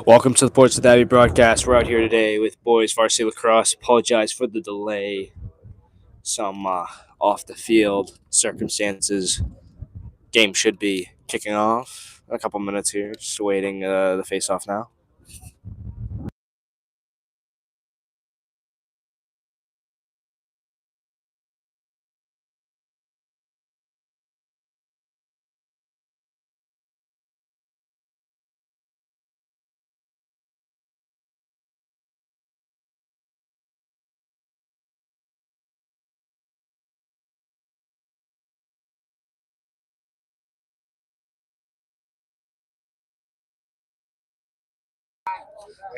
Welcome to the Ports of Abbey broadcast. We're out here today with boys varsity lacrosse. Apologize for the delay. Some off the field circumstances. Game should be kicking off in a couple minutes here. Just waiting the face off now.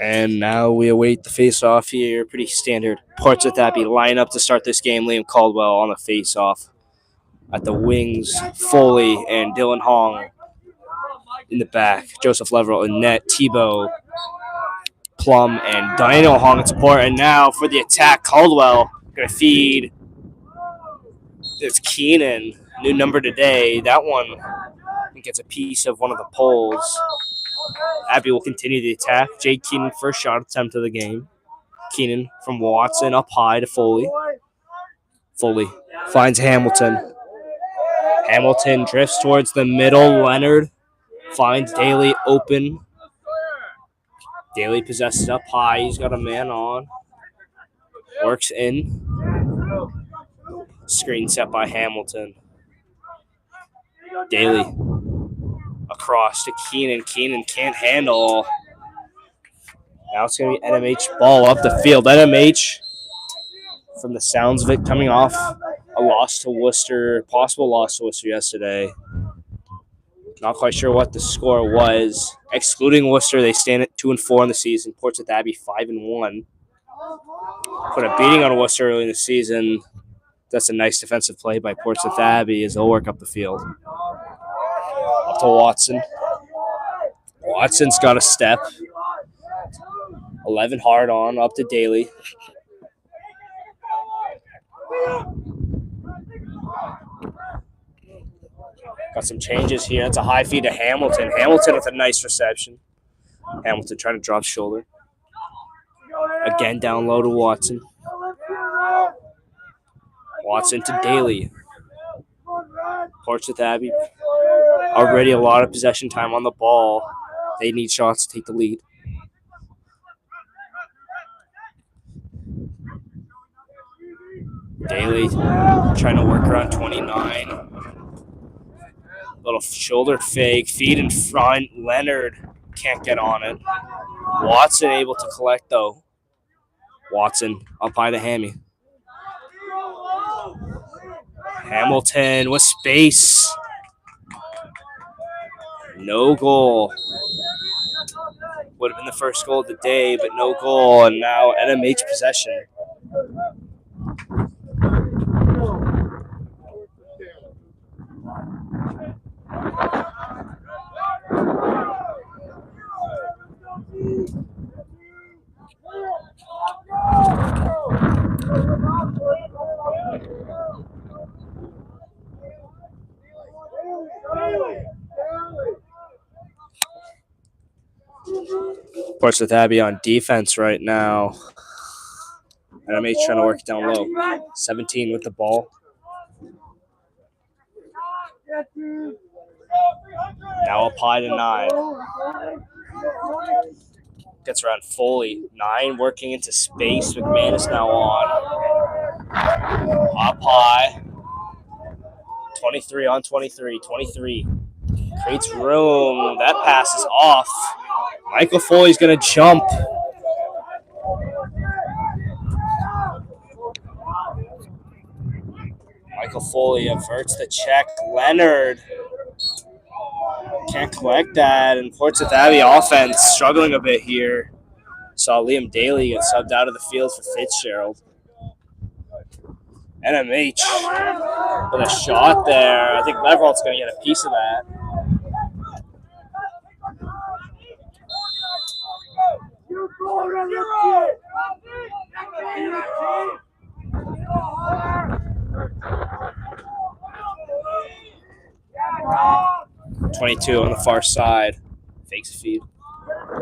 And now we await the face-off here. Pretty standard Ports of Abbey lineup to start this game. Liam Caldwell on the face-off. At the wings, Foley and Dylan Hong in the back. Joseph Leverell in net. Tebow, Plum, and Daniel Hong in support. And now for the attack, Caldwell going to feed. It's Keenan, new number today. That one gets a piece of one of the poles. Abbey will continue the attack. Jake Keenan, first shot attempt of the game. Keenan from Watson up high to Foley. Foley finds Hamilton. Hamilton drifts towards the middle. Leonard finds Daly open. Daly possesses up high. He's got a man on. Works in. Screen set by Hamilton. Daly across to Keenan. Keenan can't handle. Now it's going to be NMH ball up the field. NMH, from the sounds of it, coming off a loss to Worcester, possible loss to Worcester yesterday. Not quite sure what the score was. Excluding Worcester, they stand at 2-4 in the season. Ports of Abbey 5-1. Put a beating on Worcester early in the season. That's a nice defensive play by Ports of Abbey as they'll work up the field. Up to Watson. Watson's got a step. 11 hard on, up to Daly. Got some changes here. That's a high feed to Hamilton. Hamilton with a nice reception. Hamilton trying to drop shoulder. Again down low to Watson. Watson to Daly. Portsmouth Abbey already a lot of possession time on the ball. They need shots to take the lead. Daly trying to work around 29. Little shoulder fake. Feed in front. Leonard can't get on it. Watson able to collect, though. Watson up high to Hammy. Hamilton with space. No goal. Would have been the first goal of the day, but no goal. And now NMH possession. Portsmouth Abbey on defense right now. NMH trying to work down low. 17 with the ball. Now up high to 9. Gets around Foley. 9 working into space. McManus now on. Up high. 23 on 23. 23. Creates room. That pass is off. Michael Foley's going to jump. Michael Foley averts the check. Leonard can't collect that. And Portsmouth Abbey offense struggling a bit here. Saw Liam Daly get subbed out of the field for Fitzgerald. NMH with a shot there. I think Leverall's going to get a piece of that. .22 on the far side. Fakes a feed.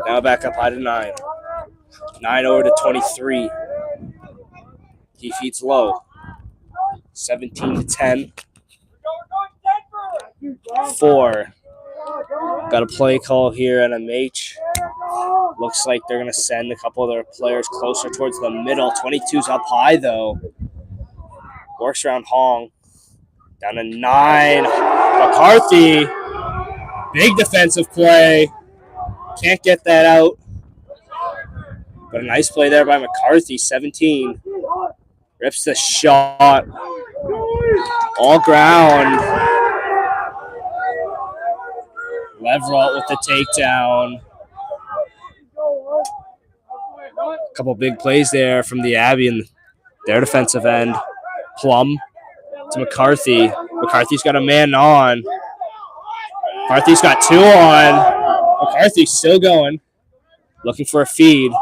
Now back up high to 9. 9 over to 23. He feeds low. 17 to 10. 4. Got a play call here at NMH. Looks like they're going to send a couple of their players closer towards the middle. 22's up high, though. Works around Hong. Down to 9. McCarthy. Big defensive play. Can't get that out. But a nice play there by McCarthy. 17. Rips the shot. All ground. Leveralt with the takedown. A couple big plays there from the Abbey and their defensive end. Plum to McCarthy. McCarthy's got a man on. McCarthy's got 2 on. McCarthy's still going. Looking for a feed.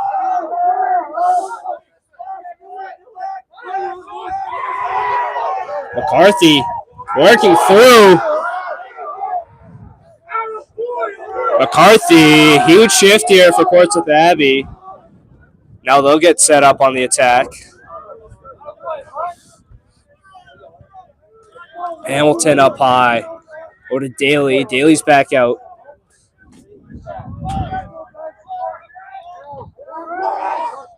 McCarthy working through. McCarthy, huge shift here for Portsmouth Abbey. Now they'll get set up on the attack. Hamilton up high. Go to Daly. Daly's back out.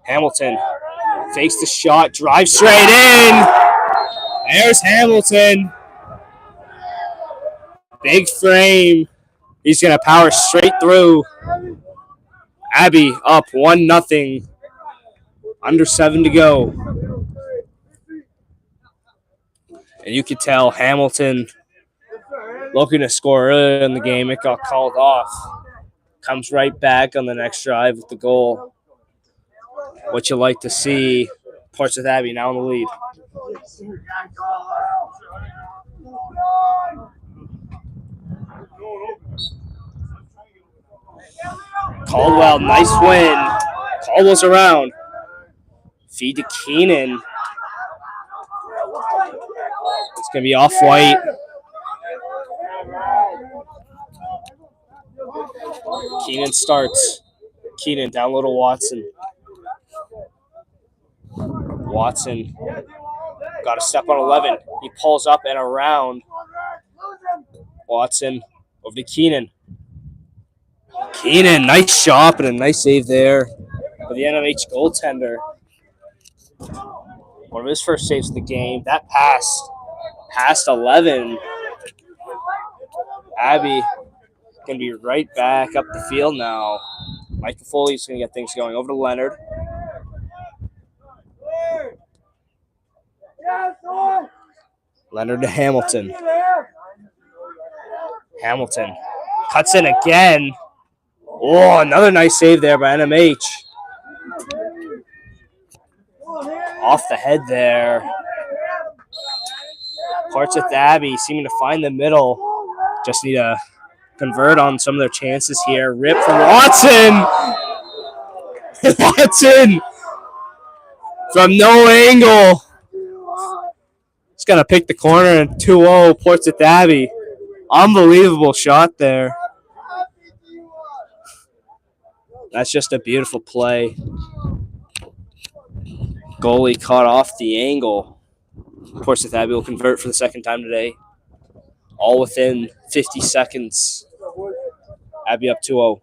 Hamilton fakes the shot, drives straight in. There's Hamilton. Big frame. He's going to power straight through. Abbey up 1-0. Under 7 to go. And you could tell Hamilton looking to score early in the game. It got called off. Comes right back on the next drive with the goal. What you like to see. Portsmouth Abbey now in the lead. Caldwell, nice win. Caldwell's around. Feed to Keenan. It's going to be off-white. Keenan starts. Keenan down low to Watson. Watson got a step on 11. He pulls up and around. Watson over to Keenan. Keenan, nice shot and a nice save there for the NMH goaltender. One of his first saves of the game. That pass past 11. Abbey going to be right back up the field now. Mike Foley's going to get things going. Over to Leonard. Leonard to Hamilton. Hamilton cuts in again. Oh, another nice save there by NMH. Off the head there. Portsmouth Abbey seeming to find the middle. Just need to convert on some of their chances here. Rip from Watson. Watson from no angle. He's going to pick the corner and 2-0 Portsmouth Abbey. Unbelievable shot there. That's just a beautiful play. Goalie caught off the angle. Portsmouth Abbey will convert for the second time today. All within 50 seconds. Abbey up 2-0.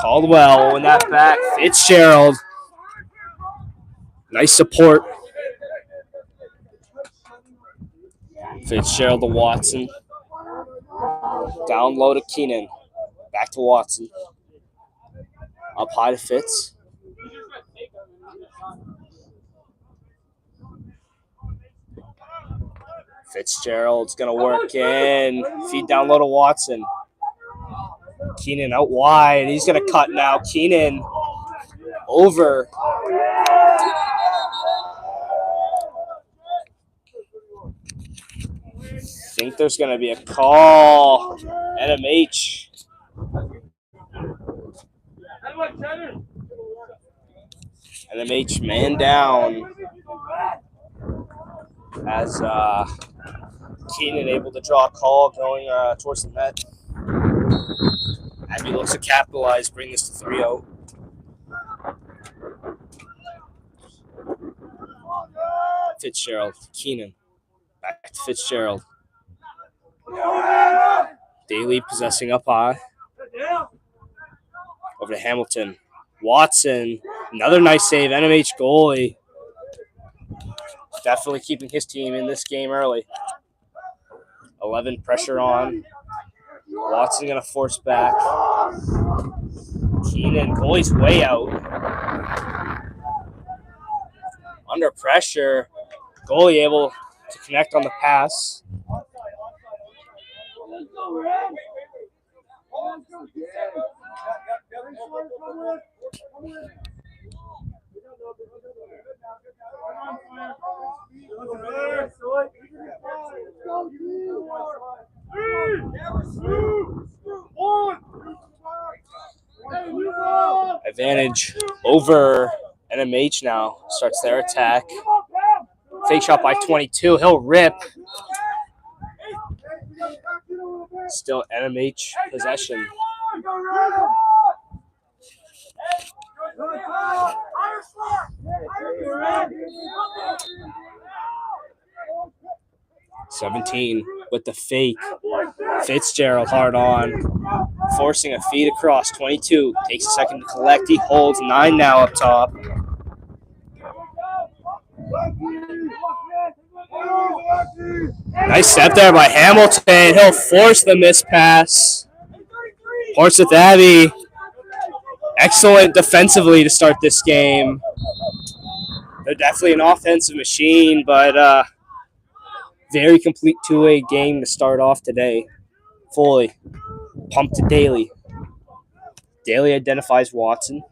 Caldwell in that back. Fitzgerald. Nice support. Fitzgerald to Watson. Down low to Keenan. Back to Watson. Up high to Fitz. Fitzgerald's going to work in. Feed down low to Watson. Keenan out wide. He's going to cut now. Keenan over. Think there's going to be a call. NMH. NMH man down. as Keenan able to draw a call going towards the net. Abby looks to capitalize, bring this to 3-0. Fitzgerald, Keenan, back to Fitzgerald. Daly possessing up high. Over to Hamilton. Watson, another nice save. NMH goalie. Definitely keeping his team in this game early. 11 pressure on. Watson going to force back. Keenan, goalie's way out. Under pressure. Goalie able to connect on the pass. Advantage over NMH now. Starts their attack. Fake shot by 22. He'll rip. Still NMH possession. (17) with the fake. Fitzgerald hard on. Forcing a feed across. 22. Takes a second to collect. He holds. 9 now up top. Nice step there by Hamilton. He'll force the miss pass. Portsmouth Abbey. Excellent defensively to start this game. They're definitely an offensive machine, but very complete two-way game to start off today. Fully. Pump to Daly. Daly identifies Watson.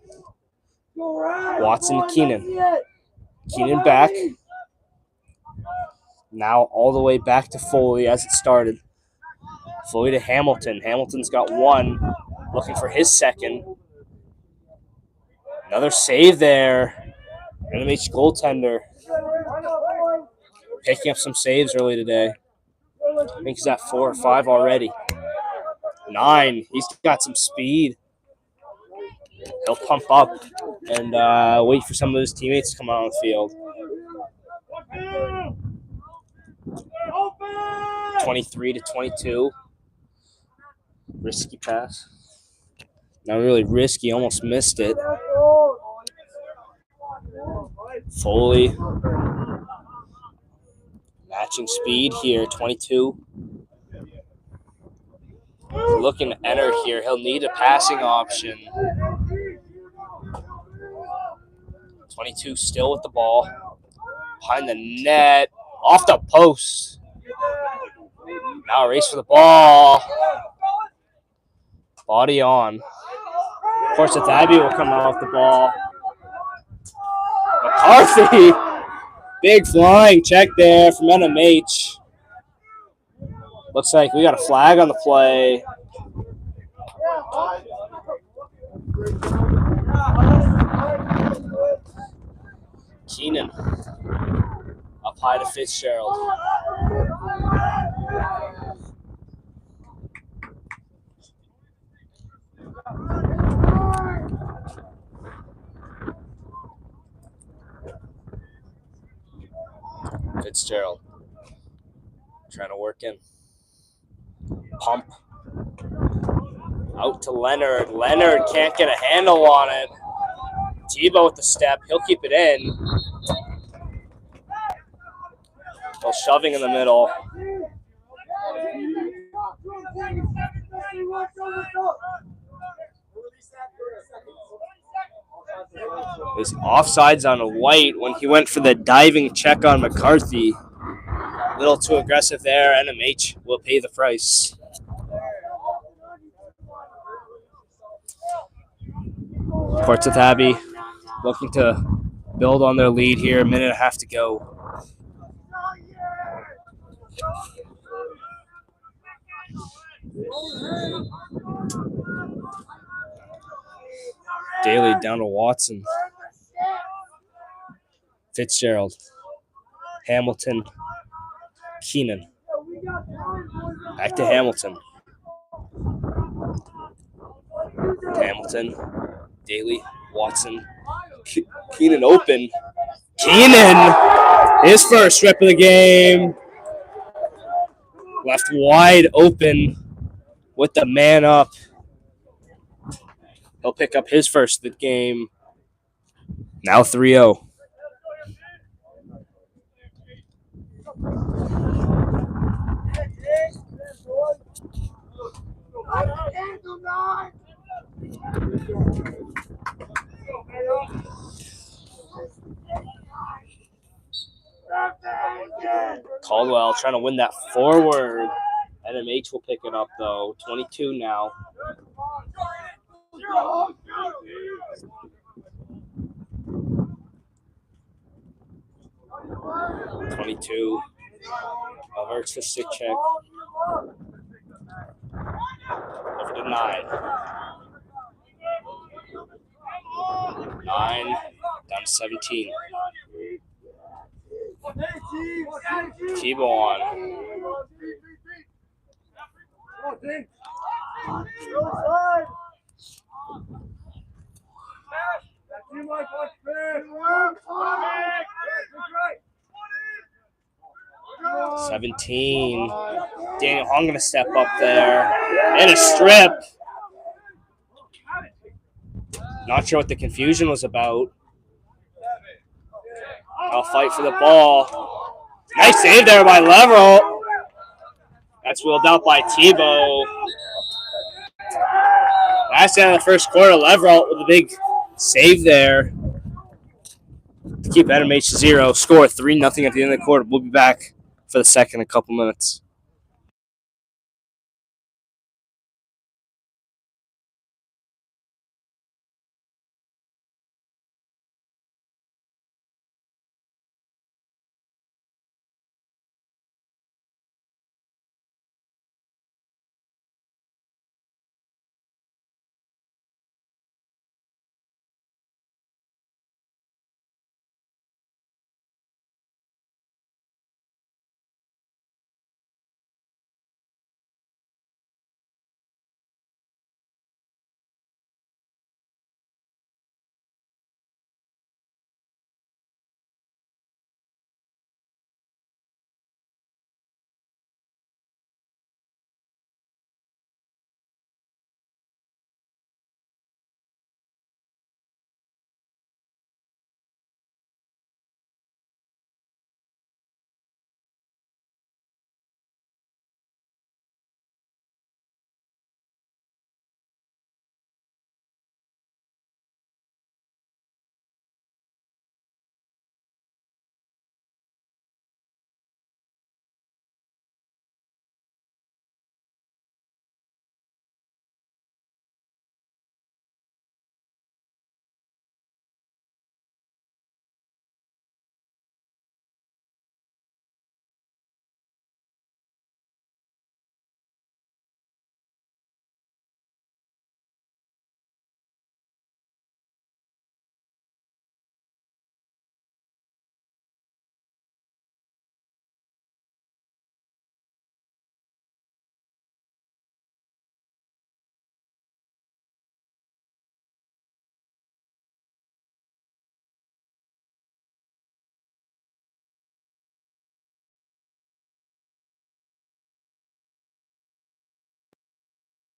Watson to Keenan. Keenan back. Now all the way back to Foley as it started. Foley to Hamilton. Hamilton's got one. Looking for his second. Another save there. NMH goaltender. Picking up some saves early today. I think he's at 4 or 5 already. 9. He's got some speed. He'll pump up and wait for some of his teammates to come out on the field. 23 to 22. Risky pass. Not really risky. Almost missed it. Foley. Matching speed here. 22. Looking to enter here. He'll need a passing option. 22 still with the ball. Behind the net. Off the post. Now a race for the ball. Body on. Portsmouth Abbey will come out with the ball. McCarthy. Big flying check there from NMH. Looks like we got a flag on the play. Keenan. Up high to Fitzgerald. Fitzgerald. Trying to work in. Pump. Out to Leonard. Leonard can't get a handle on it. Tebow with the step. He'll keep it in. Well, shoving in the middle. There's offsides on White when he went for the diving check on McCarthy. A little too aggressive there. NMH will pay the price. Portsmouth Abbey looking to build on their lead here. A minute and a half to go. Daly down to Watson. Fitzgerald. Hamilton Keenan. Back to Hamilton. Hamilton. Daly. Watson. Keenan open. Keenan! His first rip of the game. Left wide open with the man up. He'll pick up his first of the game. Now 3-0. Caldwell trying to win that forward. NMH will pick it up, though. 22 now. Averts the stick check. Over to 9. 9 down to 17. T-Ball on. $17. Daniel Hong gonna step up there. And a strip. Not sure what the confusion was about. I'll fight for the ball. Nice save there by Leverett. That's wheeled out by Tebow. Last end of the first quarter, Leverett with a big save there to keep NMH 0. Score 3-0 at the end of the quarter. We'll be back for the second in a couple minutes.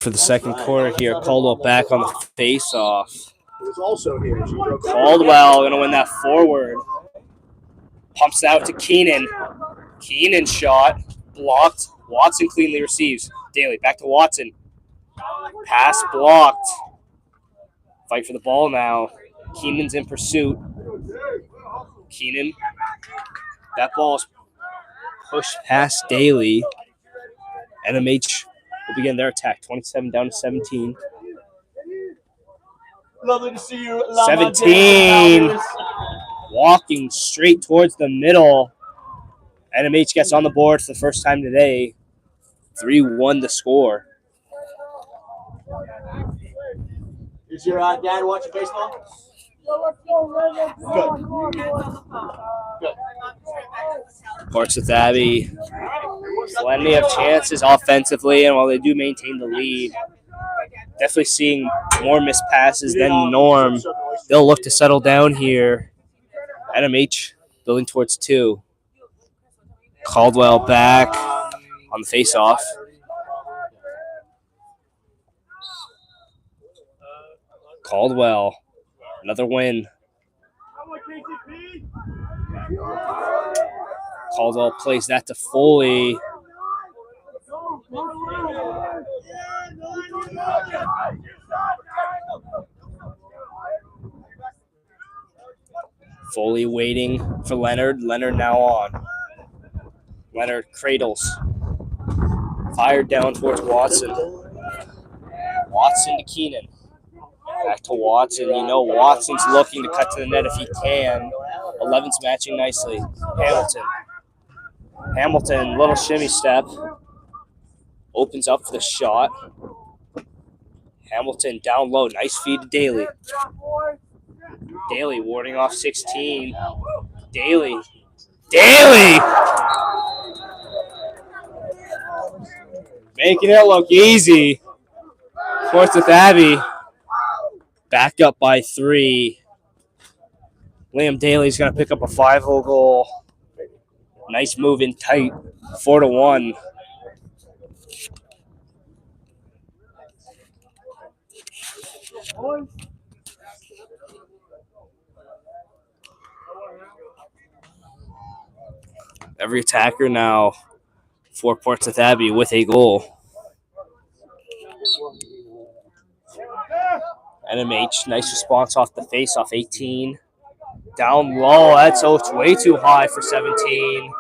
For the second quarter here, Caldwell back on the face-off. Caldwell going to win that forward. Pumps out to Keenan. Keenan shot. Blocked. Watson cleanly receives. Daly back to Watson. Pass blocked. Fight for the ball now. Keenan's in pursuit. Keenan. That ball's pushed past Daly. NMH will begin their attack. 27 down to 17. Lovely to see you. 17. Walking straight towards the middle. NMH gets on the board for the first time today. 3-1 to score. Is your dad watching baseball? Good. Portsmouth Abbey Plenty of chances offensively, and while they do maintain the lead, definitely seeing more missed passes than the norm. They'll look to settle down here. NMH building towards 2. Caldwell back on the face-off. Caldwell, another win. Caldwell plays that to Foley. Foley waiting for Leonard. Leonard now on. Leonard cradles. Fired down towards Watson. Watson to Keenan. Back to Watson. You know Watson's looking to cut to the net if he can. 11's matching nicely. Hamilton, little shimmy step. Opens up for the shot. Hamilton down low. Nice feed to Daly. Daly warding off 16. Daly. Making it look easy. Portsmouth Abbey back up by 3. Liam Daly's going to pick up a 5-hole goal. Nice move in tight. 4-1. Every attacker now for Portsmouth Abbey with a goal. NMH, nice response off the face-off, 18. Down low, that's way too high for 17.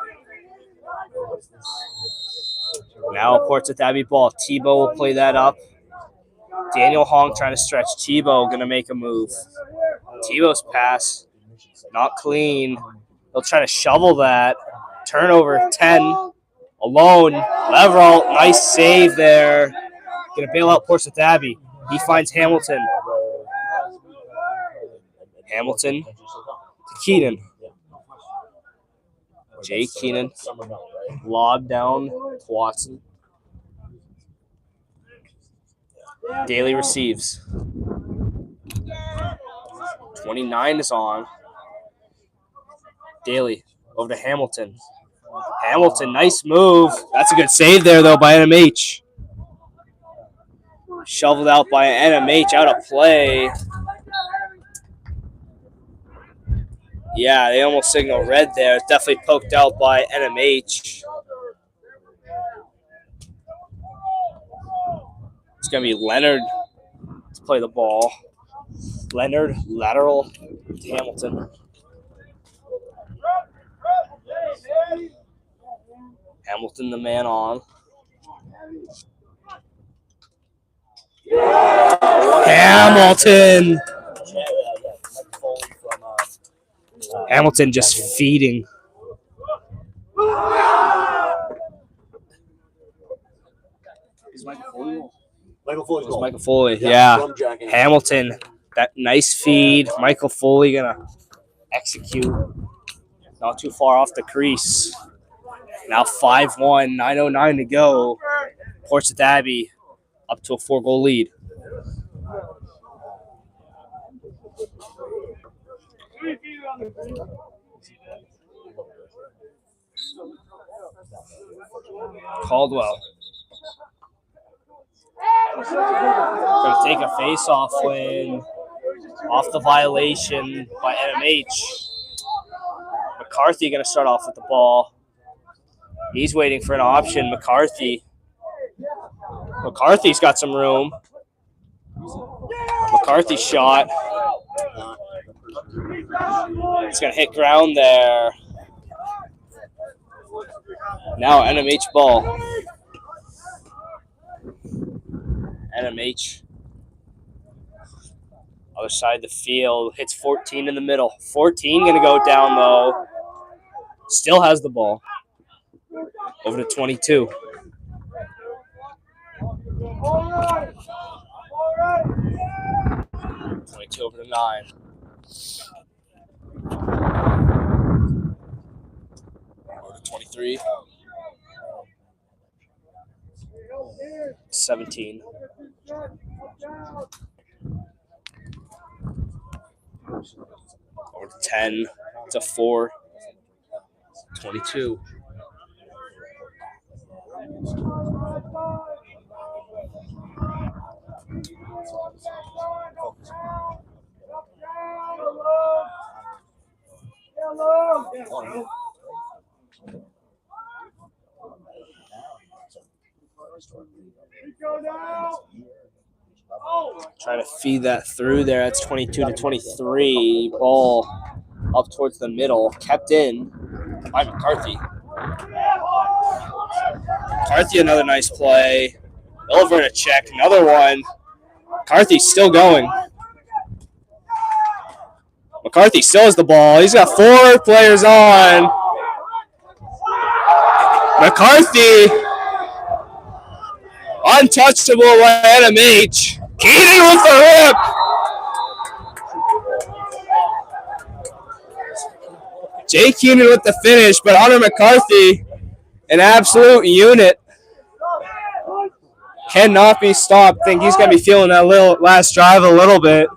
Now Portsmouth Abbey ball. Tebow will play that up. Daniel Hong trying to stretch. Tebow going to make a move. Tebow's pass, not clean. They'll try to shovel that. Turnover, 10. Alone. Leverall, nice save there. Going to bail out Portsmouth Abbey. He finds Hamilton. Hamilton to Keenan. Jay Keenan. Lob down to Watson. Daly receives. 29 is on. Daly over to Hamilton. Hamilton, nice move. That's a good save there, though, by NMH. Shoveled out by NMH, out of play. Yeah, they almost signal red there. It's definitely poked out by NMH. It's going to be Leonard to play the ball. Leonard, lateral to Hamilton. Hamilton, the man on. Hamilton! Hamilton just feeding. Michael Foley, yeah. Hamilton, that nice feed. Michael Foley going to execute. Not too far off the crease. Now 5-1, 9:09 to go. Portsmouth Abbey up to a 4-goal lead. Caldwell. Going to take a face-off win off the violation by NMH. McCarthy going to start off with the ball. He's waiting for an option. McCarthy's got some room. McCarthy's shot. It's going to hit ground there. Now NMH ball. NMH. Other side of the field. Hits 14 in the middle. 14 going to go down, though. Still has the ball. Over to 22. 22 over to 9. Over to 23. 17. Over to 10. To 4. 22. Trying to feed that through there. That's 22 to 23. Ball up towards the middle. Kept in by McCarthy. McCarthy, another nice play. Over to check. Another one. McCarthy's still going. McCarthy still has the ball. He's got 4 players on. McCarthy, untouchable by NMH. Keenan with the rip. Jay Keenan with the finish, but Hunter McCarthy, an absolute unit. Cannot be stopped. Think he's going to be feeling that little last drive a little bit.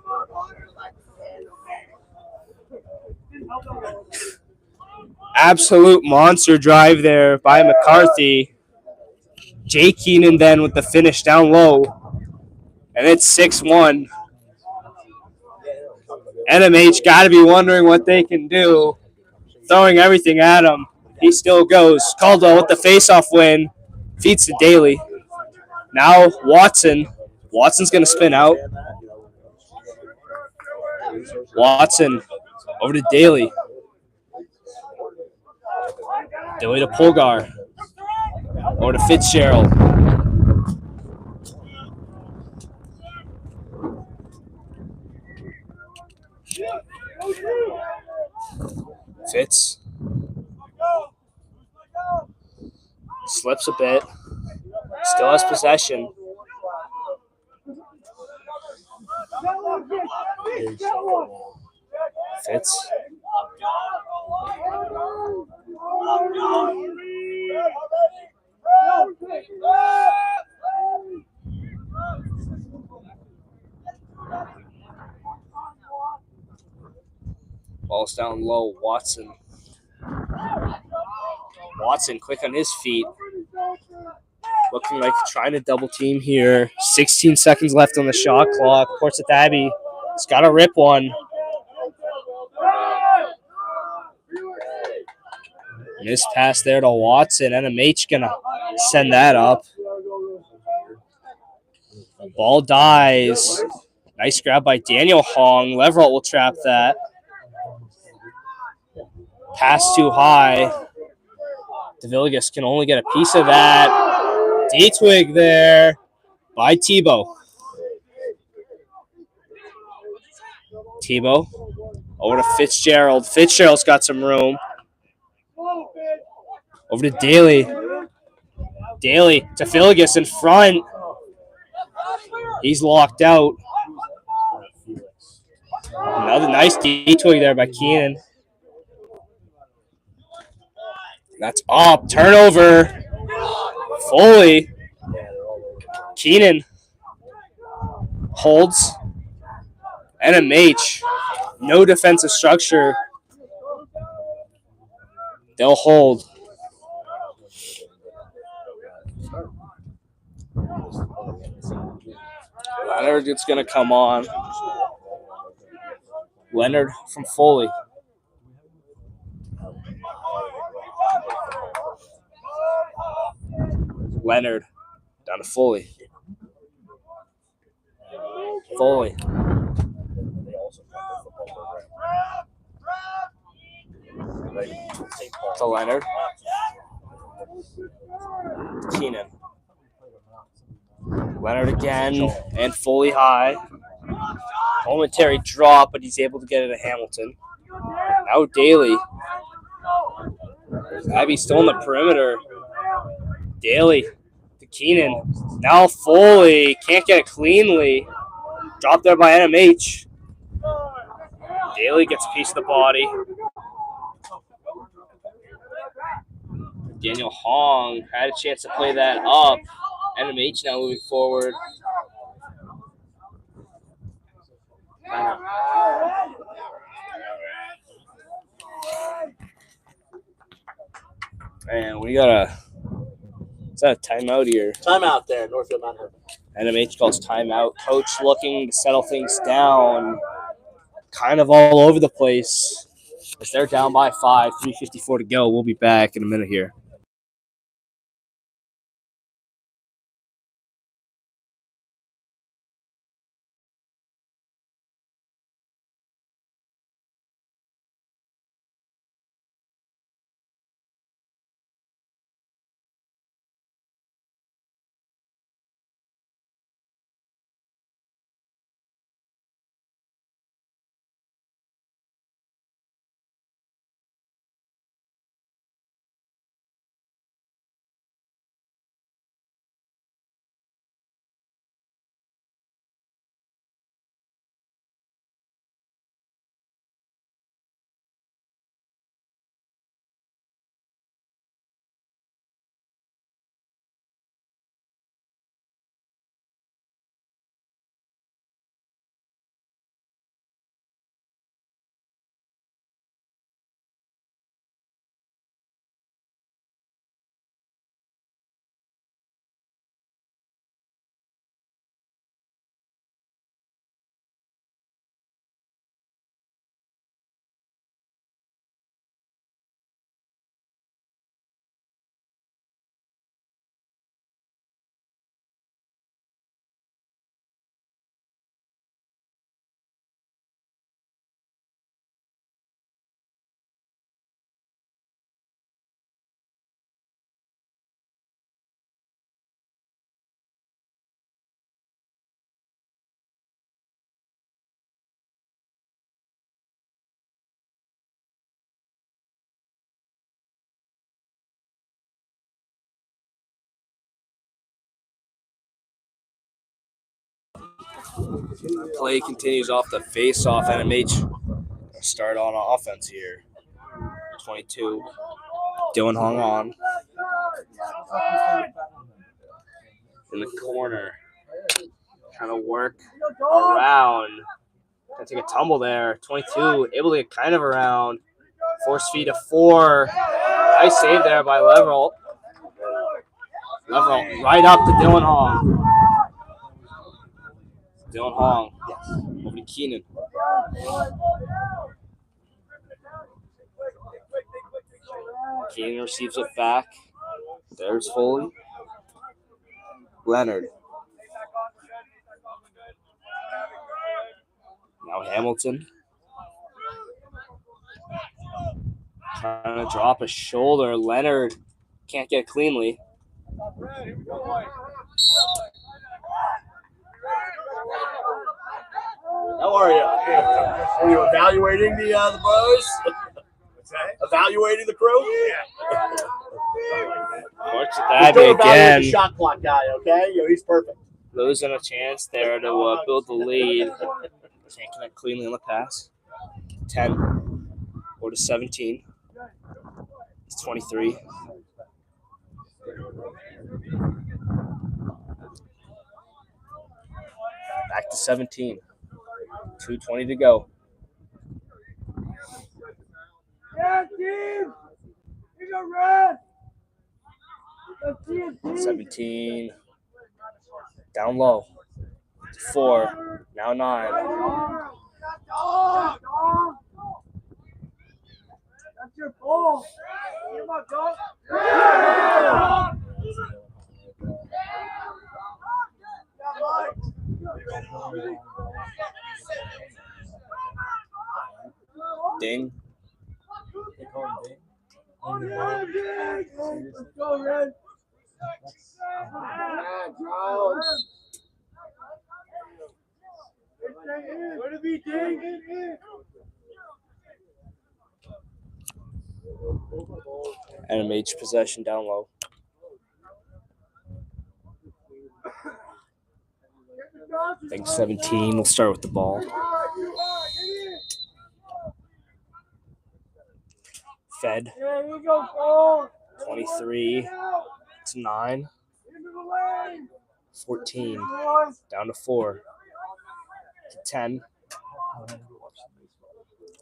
Absolute monster drive there by McCarthy. Jay Keenan then with the finish down low. And it's 6-1. NMH got to be wondering what they can do. Throwing everything at him. He still goes. Caldwell with the faceoff win. Feeds to Daly. Now Watson. Watson's going to spin out. Watson over to Daly. Daly to Polgar. Over to Fitzgerald. Fitz. Slips a bit. Still has possession. Fitz. Ball's down low. Watson. Watson quick on his feet. Looking like trying to double team here. 16 seconds left on the shot clock. Portsmouth Abbey has got to rip one. Missed pass there to Watson. NMH going to send that up. Ball dies. Nice grab by Daniel Hong. Leverett will trap that. Pass too high. DeVilligas can only get a piece of that. D-twig there by Tebow. Tebow over to Fitzgerald. Fitzgerald's got some room. Over to Daly. Daly to Filligas in front. He's locked out. Another nice D-twig there by Keenan. That's up. Turnover. Foley. Keenan holds. NMH. No defensive structure. They'll hold. Leonard is going to come on. Leonard from Foley. Leonard down to Foley. Foley. To Leonard. Keenan. Leonard again, and Foley high. Momentary drop, but he's able to get it to Hamilton. Now Daly. Abbey still on the perimeter. Daly to Keenan. Now Foley. Can't get it cleanly. Dropped there by NMH. Daly gets a piece of the body. Daniel Hong had a chance to play that up. NMH now moving forward. And we got is that a timeout here? Timeout there, Northfield Mount Hermon. NMH calls timeout. Coach looking to settle things down. Kind of all over the place. As they're down by 5, 3:54 to go. We'll be back in a minute here. Play continues off the face-off. NMH start on offense here. 22. Dylan hung on. In the corner. Trying to work around. Gonna take a tumble there. 22. Able to get kind of around. Force feed to 4. Nice save there by Leverell. Leverell right up to Dylan Hong. Dylan Hong. Over to Keenan. Keenan receives it back. There's Foley. Leonard. Now Hamilton. Trying to drop a shoulder. Leonard can't get it cleanly. How are you? Are you evaluating the bros? What's that? Evaluating the crew? Yeah. Works at that again. The shot clock guy, okay? He's perfect. Losing a chance there to build the lead. Can't connect cleanly on the pass. 10. Or to 17. It's 23. Back to 17. 2:20 to go. Yeah, team! You go red! 17. Down low. 4. Now 9. That's your ball. Come on, go. Ding. They call him Ding. Let's go, Red. Where to be, Ding? NMH possession down low. I think 17 will start with the ball. Fed. 23 to 9. 14. Down to 4. To 10.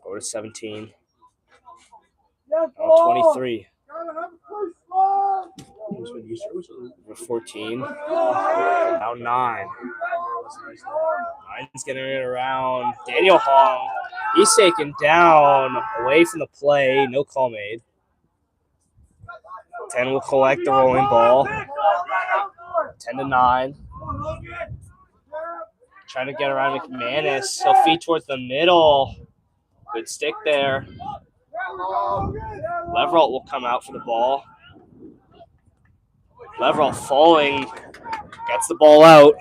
Go to 17. Now 23. Over 14. Now 9. 9's getting it around. Daniel Hong. He's taken down away from the play. No call made. 10 will collect the rolling ball. 10 to 9. Trying to get around McManus. He'll feed towards the middle. Good stick there. Leveralt will come out for the ball. Leveralt falling. Gets the ball out.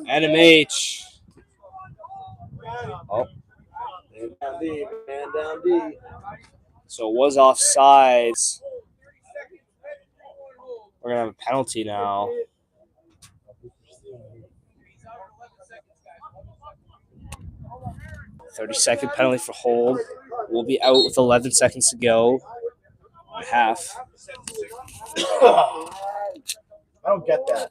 NMH. Oh. Man down D. So it was offsides. We're going to have a penalty now. "30-second penalty for hold. We'll be out with 11 seconds to go. Half. I don't get that.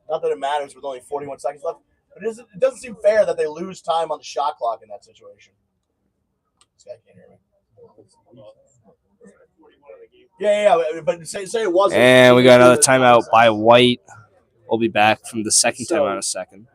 Not that it matters with only 41 seconds left, but it doesn't seem fair that they lose time on the shot clock in that situation. This guy can't hear me. Yeah, but say it wasn't. And we got another timeout by White. We'll be back from the second timeout in a second.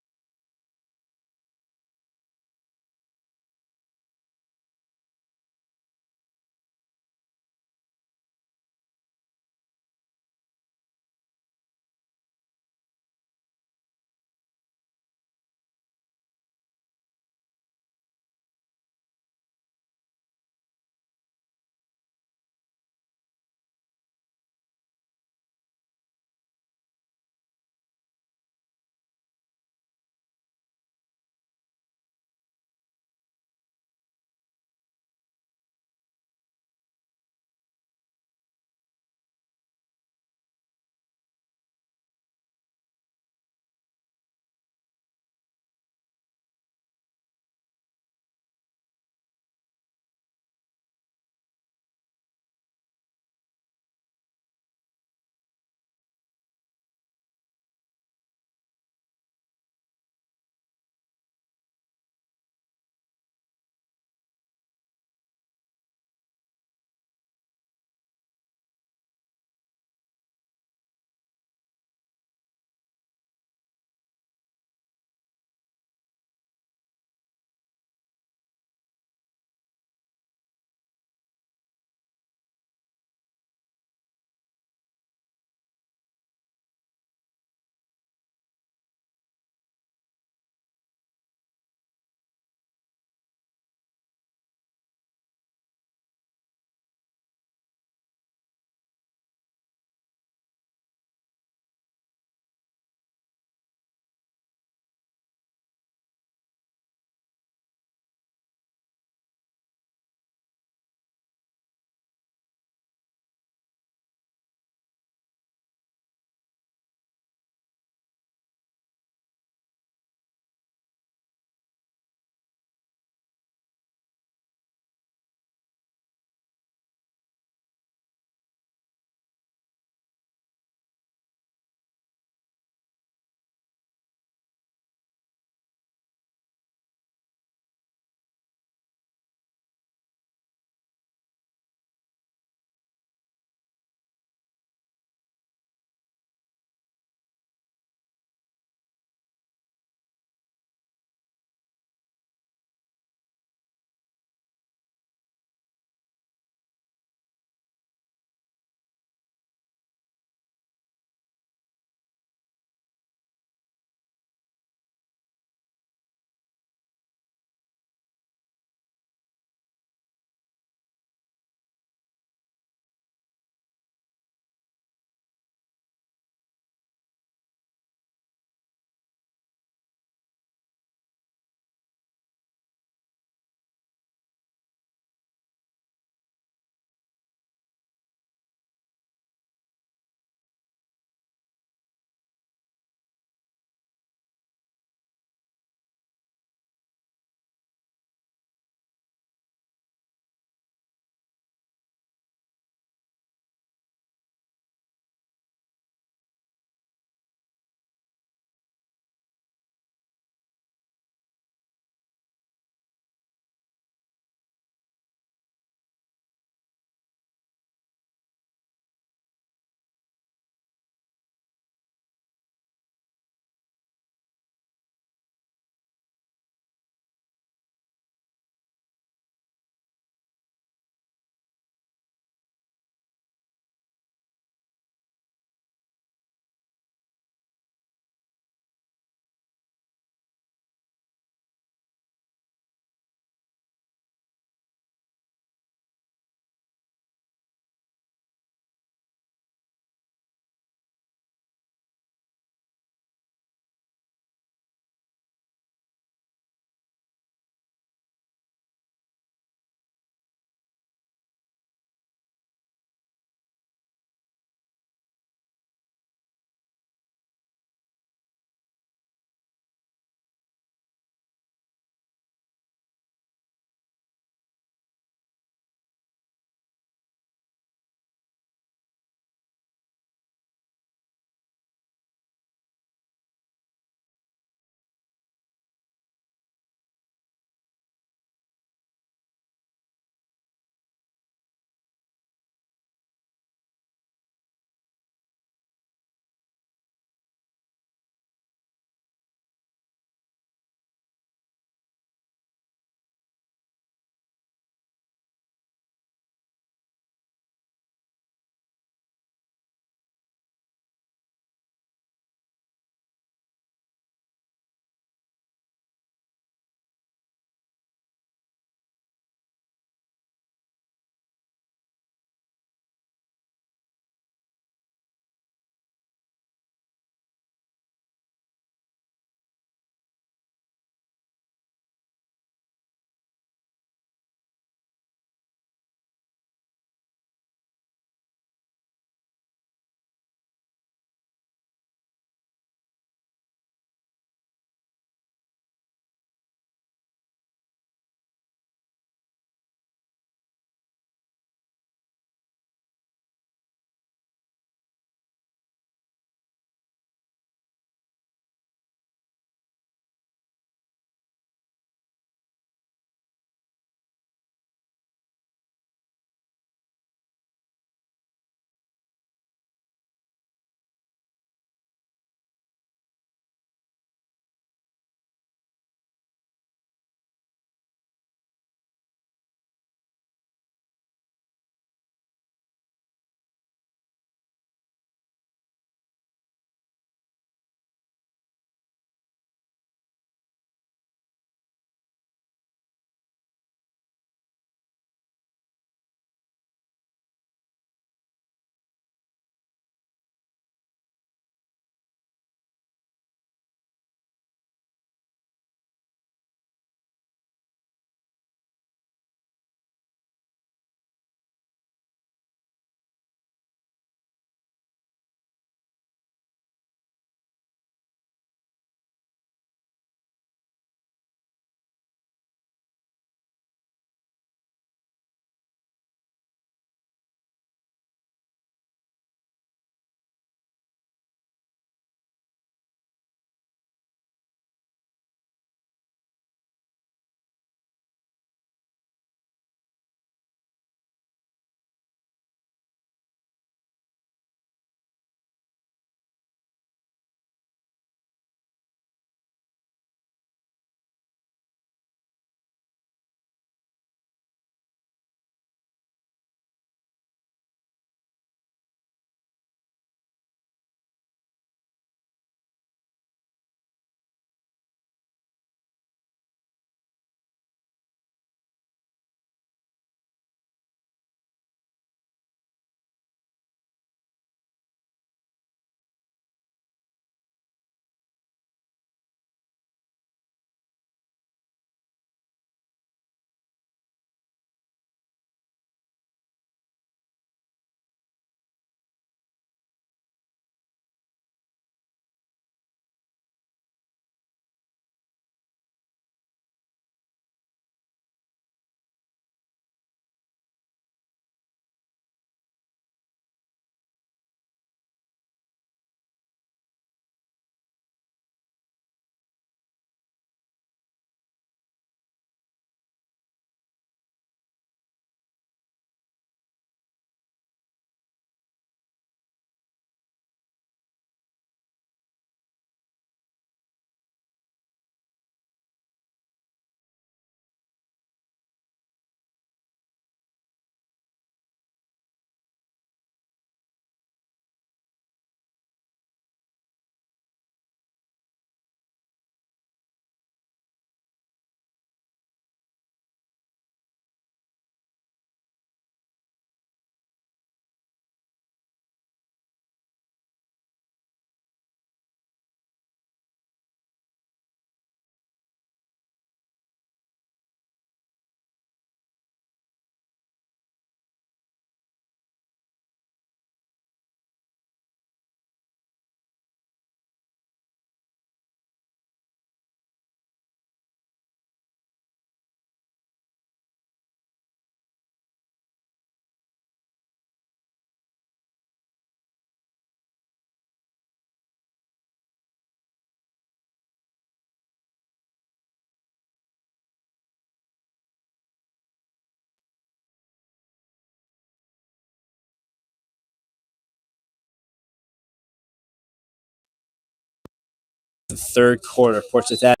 the third quarter. Portsmouth at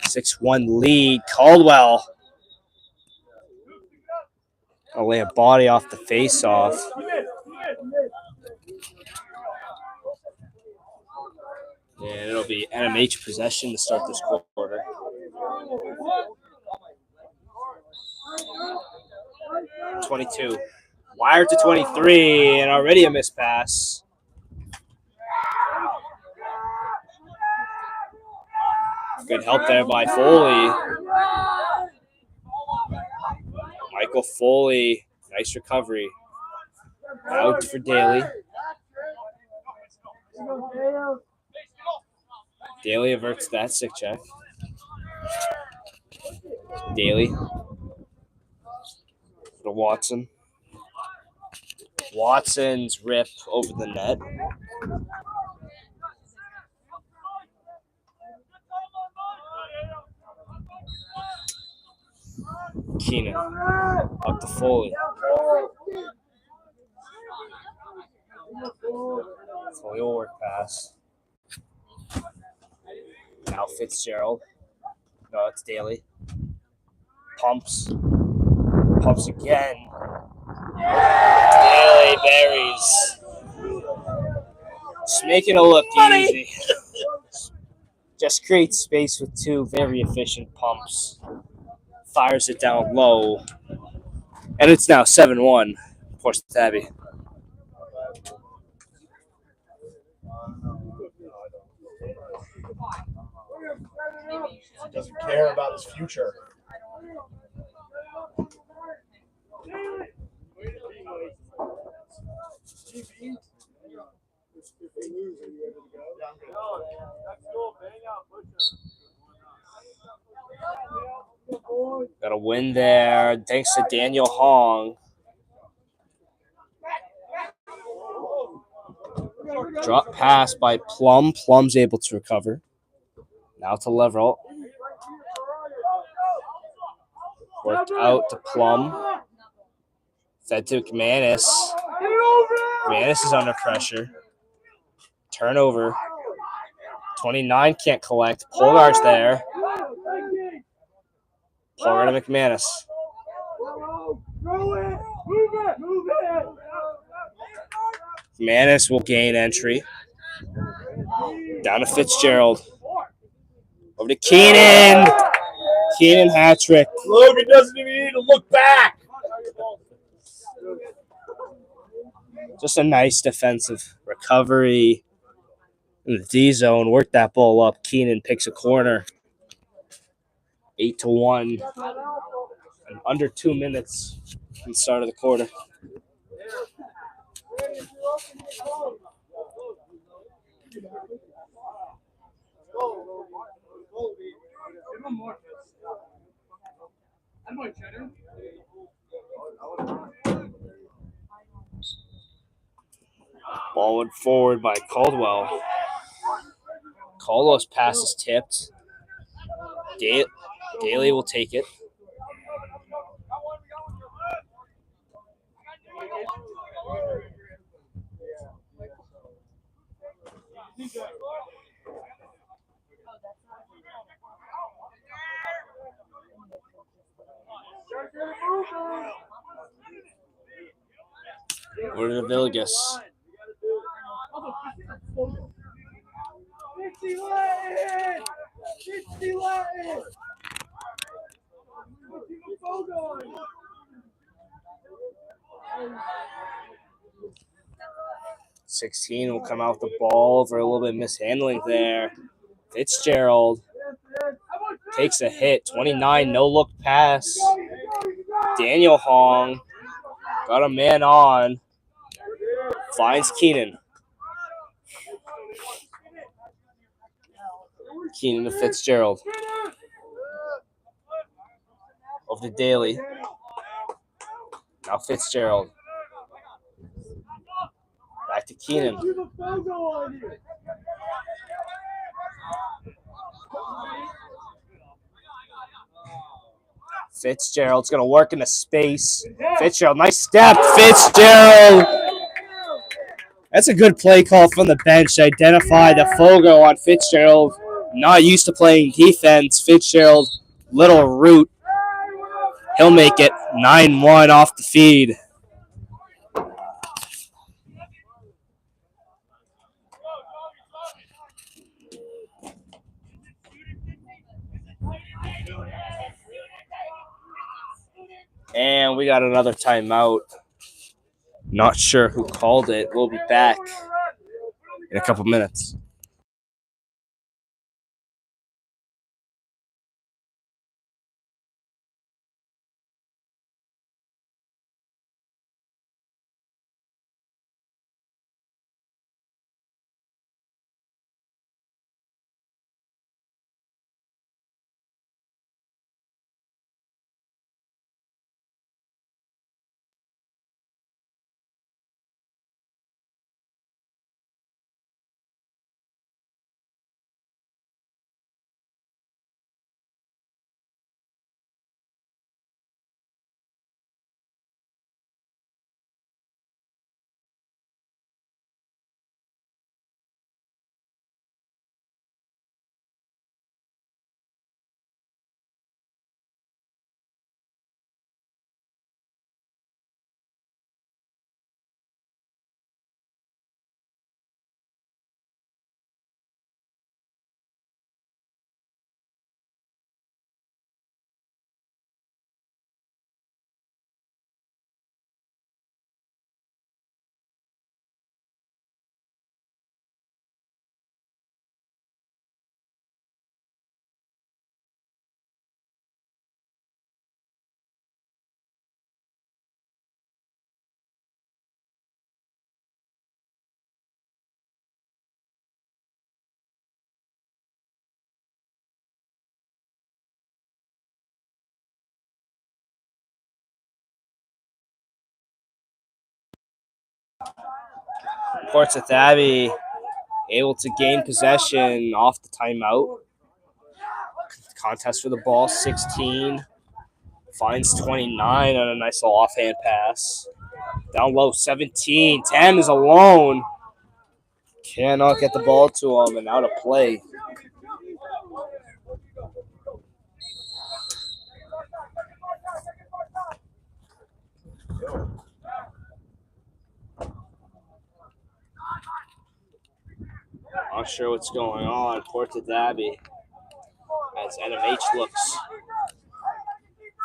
6-1 lead. Caldwell. I'll lay a body off the face-off. And it'll be NMH possession to start this quarter. .22. Wired to 23, and already a missed pass. Good help there by Foley. Michael Foley, nice recovery. Out for Daly. Daly averts that sick check. Daly. To Watson. Watson's rip over the net. Keenan. Up to Foley. Foley will work pass. Now Fitzgerald. No, it's Daly. Pumps. Pumps again. Daly buries. Just making it look easy. Just creates space with two very efficient pumps. Fires it down low. And it's now 7-1. Portsmouth Abbey. He doesn't care about his future. Got a win there. Thanks to Daniel Hong. Drop pass by Plum. Plum's able to recover. Now to Leverett. Worked out to Plum. Fed to McManus. McManus is under pressure. Turnover. 29 can't collect. Polgard's there. Polgard to McManus. McManus will gain entry. Down to Fitzgerald. Over to Keenan. Keenan hat trick. Logan doesn't even need to look back. Just a nice defensive recovery in the D zone. Work that ball up. Keenan picks a corner. 8-1. And under 2 minutes from the start of the quarter. Ball went forward by Caldwell. Caldwell's pass is tipped. Daly will take it. Over to Villegas. $16 will come out with the ball for a little bit of mishandling there. Fitzgerald takes a hit. 29, no look pass. Daniel Hong got a man on. Finds Keenan. Keenan to Fitzgerald. Over to Daly. Now Fitzgerald. Back to Keenan. Fitzgerald's going to work in the space. Fitzgerald, nice step. Fitzgerald. That's a good play call from the bench to identify the Fogo on Fitzgerald. not used to playing defense. Fitzgerald, little root. He'll make it 9-1 off the feed. And we got another timeout. Not sure who called it. We'll be back in a couple minutes. Portsmouth Abbey able to gain possession off the timeout. Contest for the ball, 16. Finds 29 on a nice little offhand pass. Down low, 17. 10 is alone. Cannot get the ball to him and out of play. Not sure what's going on. Portsmouth Abbey as NMH looks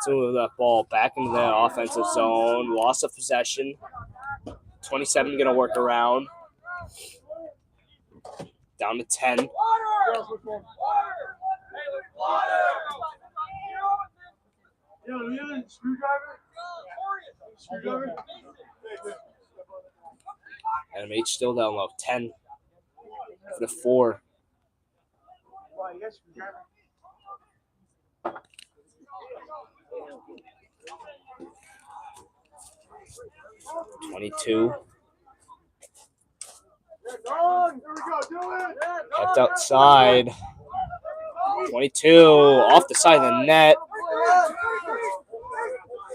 to move that ball back into the offensive zone. Loss of possession. 27 going to work around. Down to 10. NMH still down low. 10 for the 4. 22. Kept outside. 22 off the side of the net.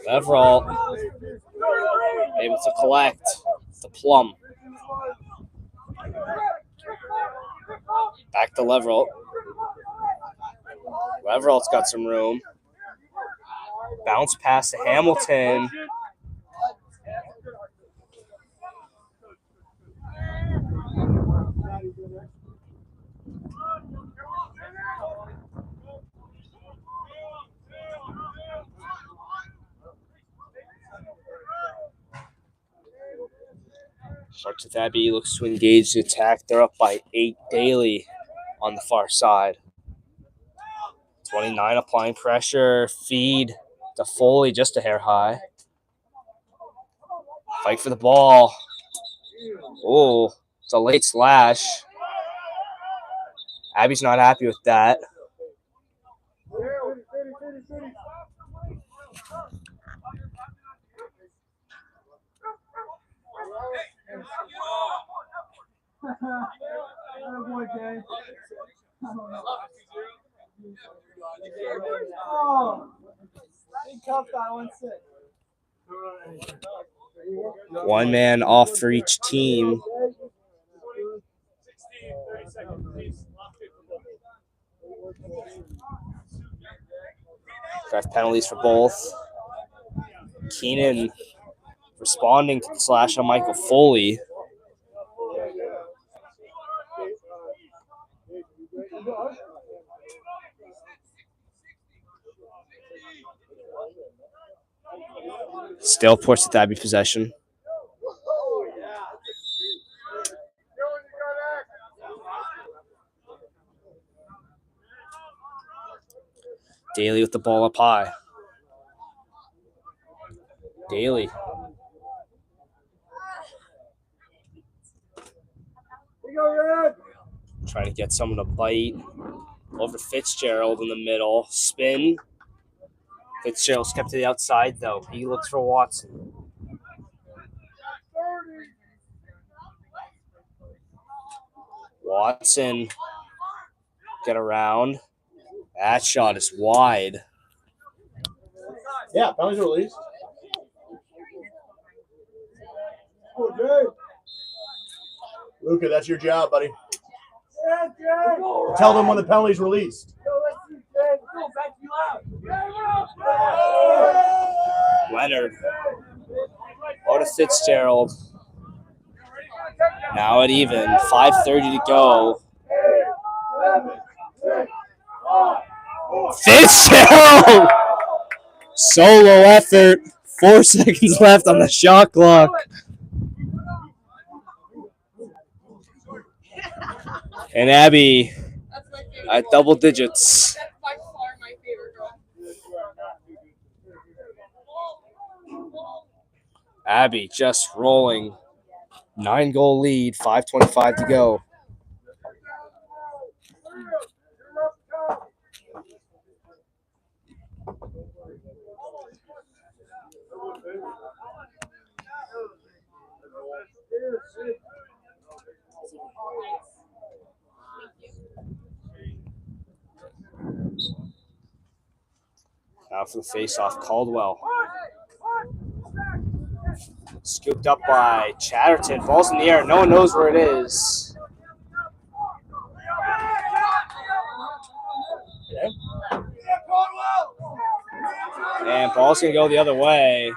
Leverall able to collect the plum. Back to Leverall. Leverall's got some room. Bounce pass to Hamilton. Portsmouth Abbey looks to engage the attack. They're up by 8 daily on the far side. 29 applying pressure. Feed to Foley just a hair high. Fight for the ball. Oh, it's a late slash. Abby's not happy with that. One man off for each team. Drive penalties for both. Keenan responding to the slash on Michael Foley. Still Portsmouth Abbey possession. Daly with the ball up high. Daly. Trying to get someone to bite. Over Fitzgerald in the middle. Spin. Fitzgerald's kept to the outside, though. He looks for Watson. Watson. Get around. That shot is wide. Yeah, penalties are released. Luca, that's your job, buddy. Tell them when the penalty's released. Leonard. Out to Fitzgerald. Now at even. 5:30 to go. Fitzgerald! Solo effort. 4 seconds left on the shot clock. And Abby at double digits. That's by far my favorite girl. Abby just rolling. 9-goal lead. 5:25 to go. Now for the face-off, Caldwell. Scooped up by Chatterton. Ball's in the air. No one knows where it is. And ball's going to go the other way.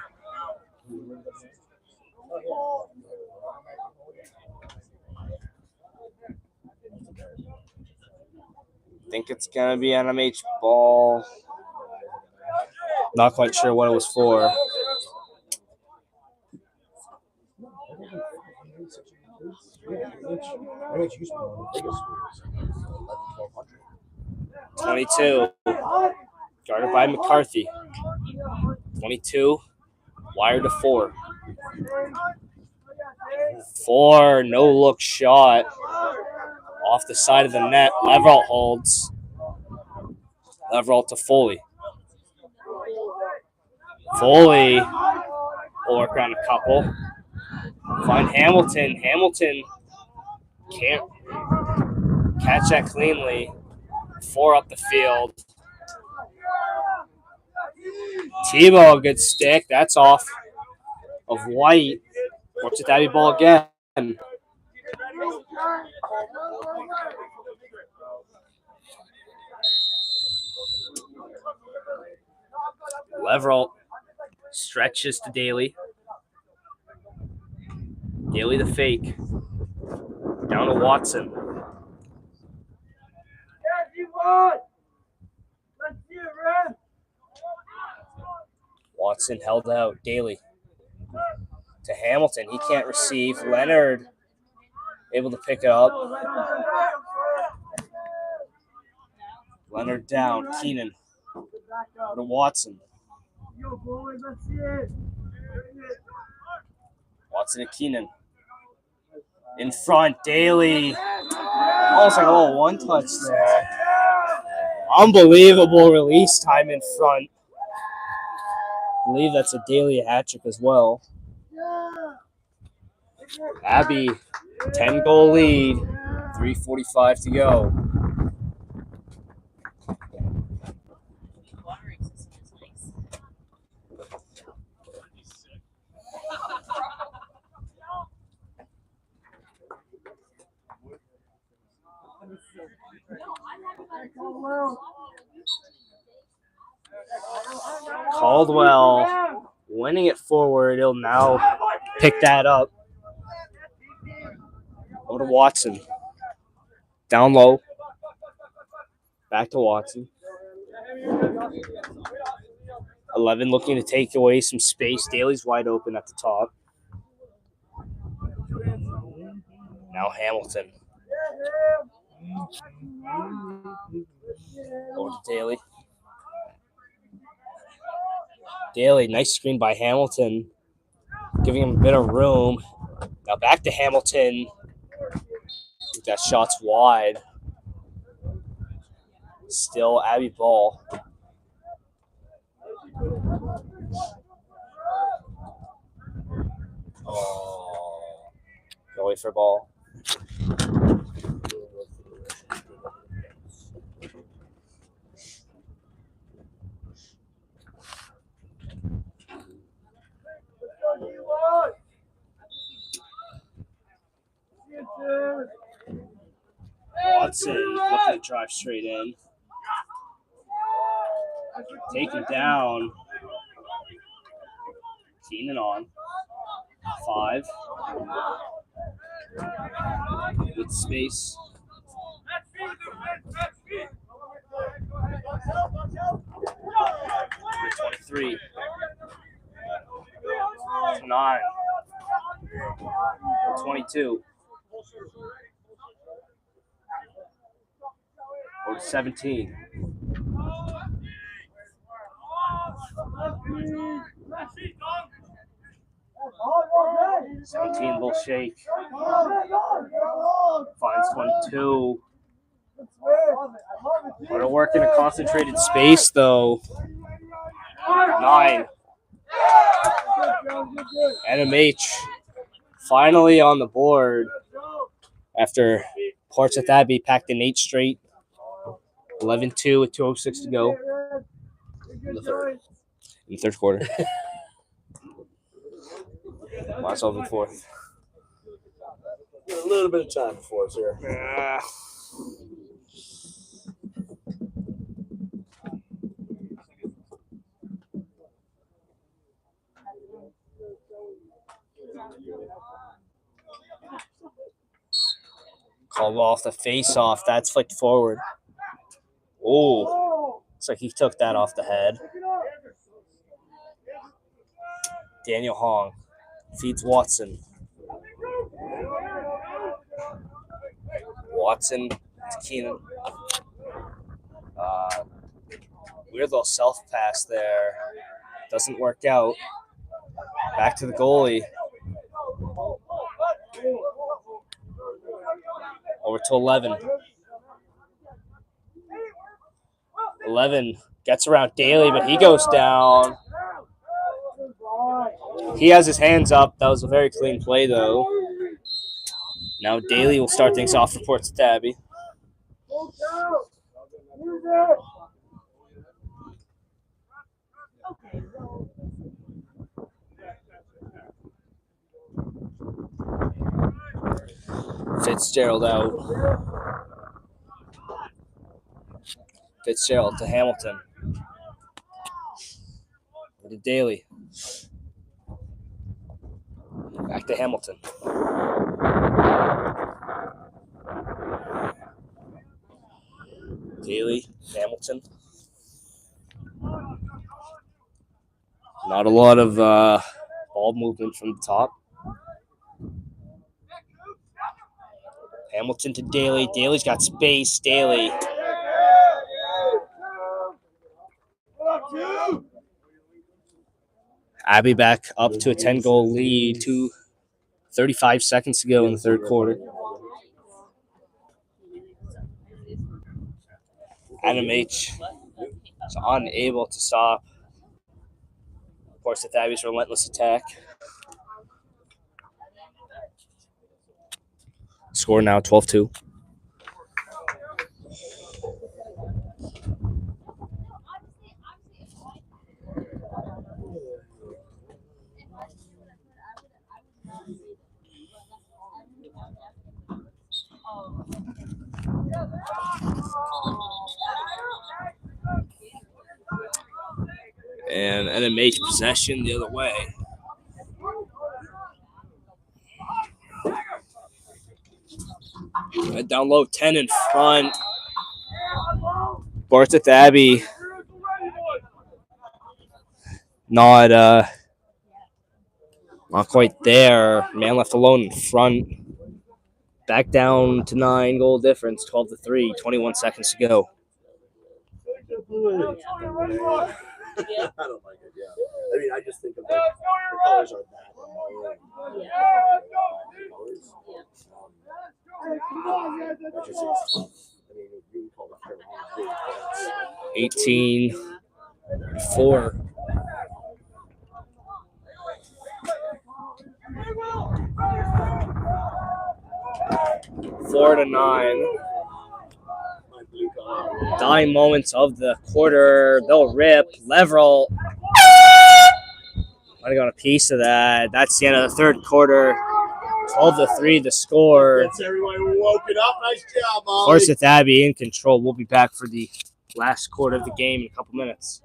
Think it's going to be NMH ball. Not quite sure what it was for. NMH used to be one of the biggest schools. 11, 1200. 22. Guarded by McCarthy. 22. Wired to 4. 4. No look shot. Off the side of the net. Leveralt holds. Leveralt to Foley. Foley will work on a couple. Find Hamilton. Hamilton can't catch that cleanly. 4 up the field. Tebow, a good stick. That's off of White. Portsmouth Abbey ball again. Leveralt stretches to Daly. Daly the fake. Down to Watson. Watson held out. Daly to Hamilton. He can't receive. Leonard able to pick it up. Leonard down. Keenan to Watson. Watson to Keenan. In front, Daly. Almost like a little one-touch there. Unbelievable release time in front. I believe that's a Daly hat trick as well. Abbey, 10-goal lead. 3:45 to go. Caldwell winning it forward. He'll now pick that up. Over to Watson. Down low. Back to Watson. 11 looking to take away some space. Daly's wide open at the top. Now Hamilton. Over to Daly. Daly, nice screen by Hamilton. Giving him a bit of room. Now back to Hamilton. That shot's wide. Still Abbey ball. Go away for a ball. Watson looking to drive straight in. Taken down. Keenan on. 5. With space. 23. 9. 22. Or 17. 17 little shake. Finds 22. We're working a concentrated space though. 9. NMH finally on the board after Portsmouth Abbey packed in 8 straight. 11-2 with 2:06 to go in the third quarter. Last over fourth. A little bit of time before us here. Called off the face-off. That's flicked forward. Oh, looks like he took that off the head. Daniel Hong feeds Watson. Watson to Keenan. Weird little self-pass there. Doesn't work out. Back to the goalie. Over to 11. 11 gets around Daly, but he goes down. He has his hands up. That was a very clean play, though. Now Daly will start things off for Portsmouth Abbey. Fitzgerald out. Fitzgerald to Hamilton. To Daly. Back to Hamilton. Daly, Hamilton. Not a lot of ball movement from the top. Hamilton to Daly. Daly's got space. Daly. Abbey back up to a 10-goal lead. 35 seconds to go in the third quarter. NMH is unable to stop Portsmouth Abbey's relentless attack. Score now 12-2. And NMH possession the other way. Right down low, 10 in front. Bartlett Abbey not quite there. Man left alone in front. Back down to 9 goal difference, 12-3, 21 seconds to go. I don't like it. Yeah, I mean, I just think of the colors are bad. That just is tough. I mean, you can call it Carolina. 18-4. Four to 9. Dying moments of the quarter. They'll rip. Leverell might have got a piece of that. That's the end of the third quarter. 12-3 the score. Gets everyone woken up. Nice job, Molly. Forsyth Abbey in control. We'll be back for the last quarter of the game in a couple minutes.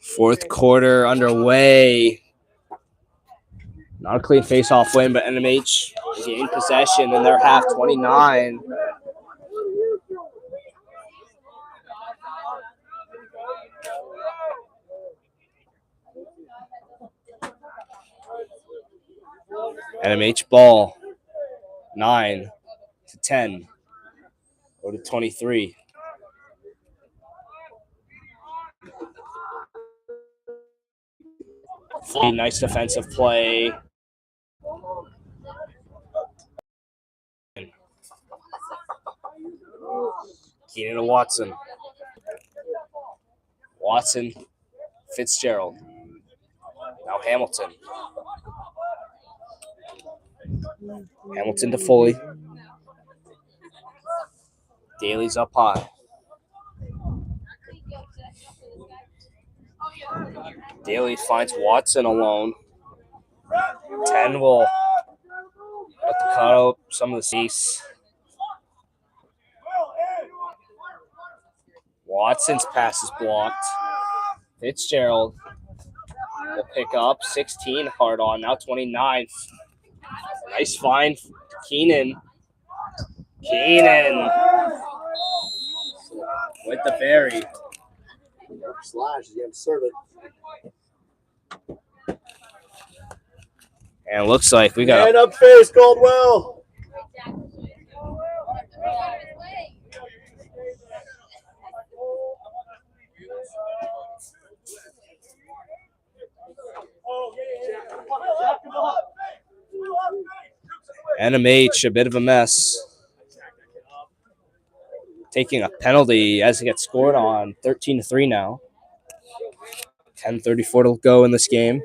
Fourth quarter underway. Not a clean face-off win, but NMH gained possession in their half, 29. NMH ball, 9-10, 0-23. Nice defensive play. Keenan to Watson. Watson, Fitzgerald. Now Hamilton. Hamilton to Foley. Daly's up high. Daly finds Watson alone. 10 will let the cut out some of the seats. Watson's pass is blocked. Fitzgerald will pick up 16 hard on, now 29. Nice find, Keenan. Keenan with the berry. Slash, he's going to serve it. And it looks like we got And up face, Caldwell. NMH, a bit of a mess. Taking a penalty as it gets scored on, 13-3 now. 10:34 to go in this game.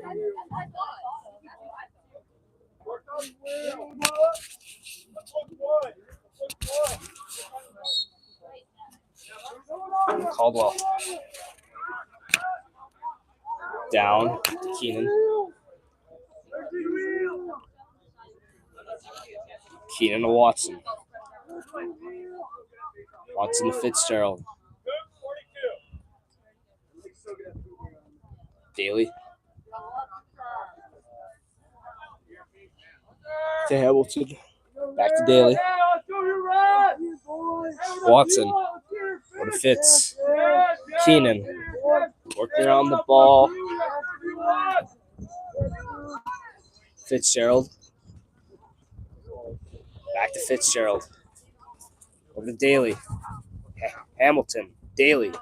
Caldwell. Down to Keenan. Keenan to Watson. Watson to Fitzgerald. Daly. To Hamilton. Back to Daly. Watson. What a Fitz. Keenan. Working around the ball. Fitzgerald. Back to Fitzgerald. Over to Daly. Hamilton. Daly.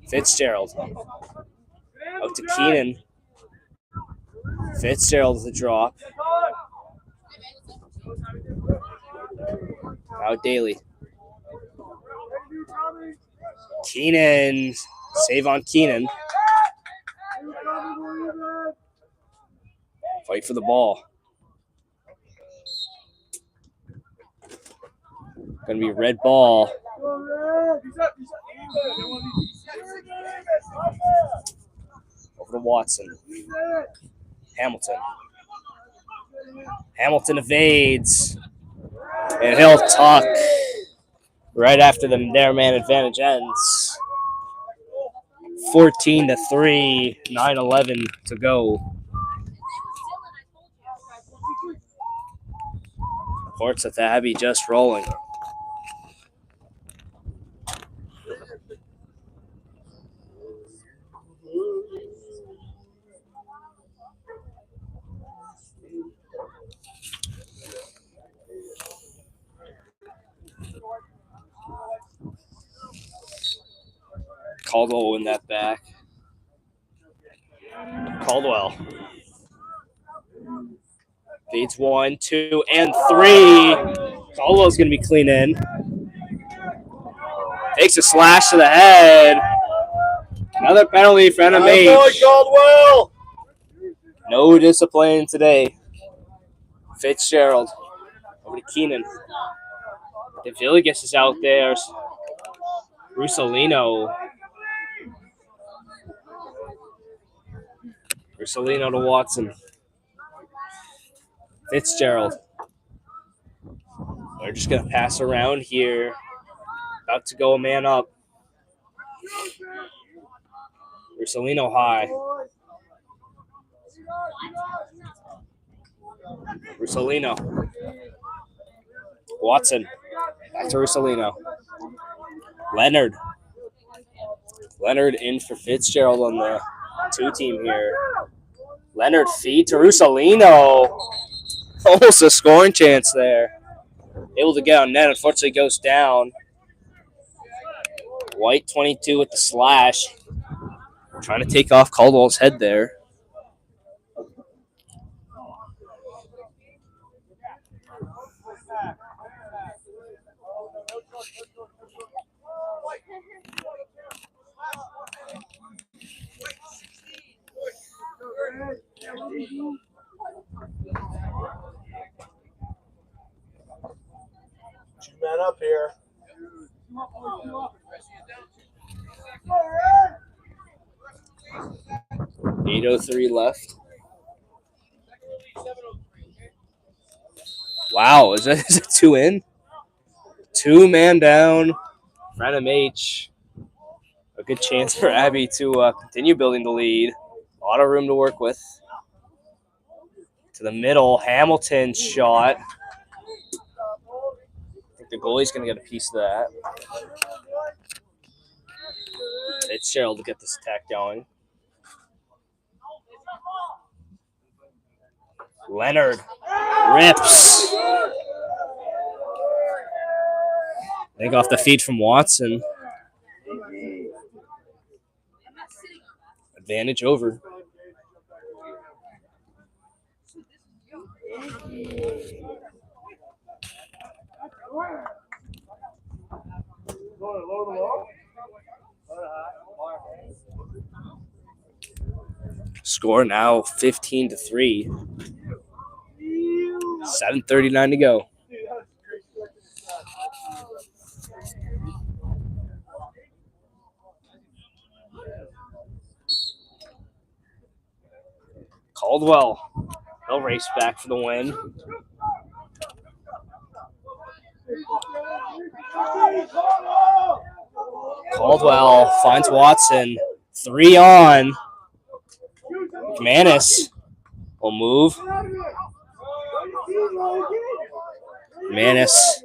Fitzgerald. Out to Keenan. Fitzgerald the drop. Now Daly. Keenan. Save on Keenan. Fight for the ball. Gonna be red ball. Over to Watson. Hamilton. Hamilton evades. And he'll tuck right after their man advantage ends. 14-3, 9:11 to go. Portsmouth Abbey just rolling. Caldwell in that back. Caldwell. Fades 1, 2, and 3. Caldwell's going to be clean in. Takes a slash to the head. Another penalty for NMH. Caldwell. No discipline today. Fitzgerald. Over to Keenan. DeVillegas is out there. Russolino. Russolino to Watson. Fitzgerald. They're just going to pass around here. About to go a man up. Russolino high. Russolino. Watson. Back to Russolino. Leonard. Leonard in for Fitzgerald on the 2 team here. Leonard feed to Russolino. Almost a scoring chance there. Able to get on net. Unfortunately goes down. White 22 with the slash. Trying to take off Caldwell's head there. Two men up here. 8:03 left. Wow, is it 2 in? 2 man down. For NMH. A good chance for Abbey to continue building the lead. lot of room to work with. To the middle, Hamilton's shot. I think the goalie's going to get a piece of that. Fitzgerald to get this attack going. Leonard rips. I think off the feed from Watson. Advantage over. Score now 15-3. 7:39 to go. Caldwell. He'll race back for the win. Caldwell finds Watson. 3 on. McManus will move. McManus.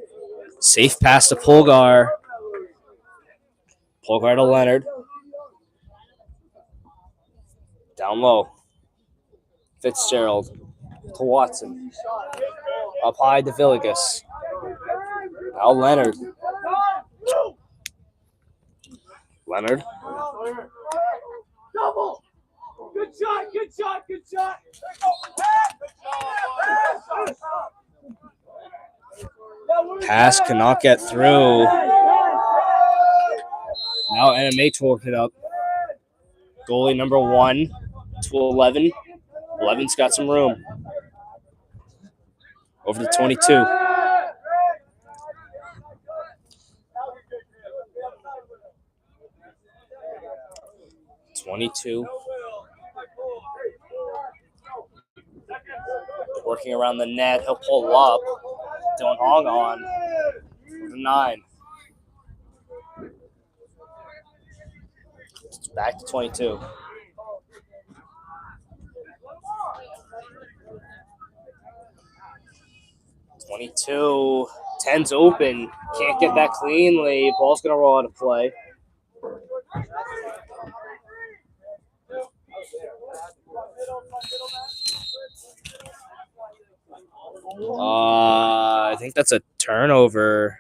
Safe pass to Polgar. Polgar to Leonard. Down low. Fitzgerald to Watson. Up high to Villegas. Now Leonard. Leonard. Double. Good shot, good shot, good shot. Pass cannot get through. Now NMH will work it up. Goalie number 1 to 11. 11's got some room. Over to 22. Working around the net. He'll pull up. Dylan Hong on. 9. Back to 22. .22. 10's open. Can't get that cleanly. Ball's going to roll out of play. I think that's a turnover.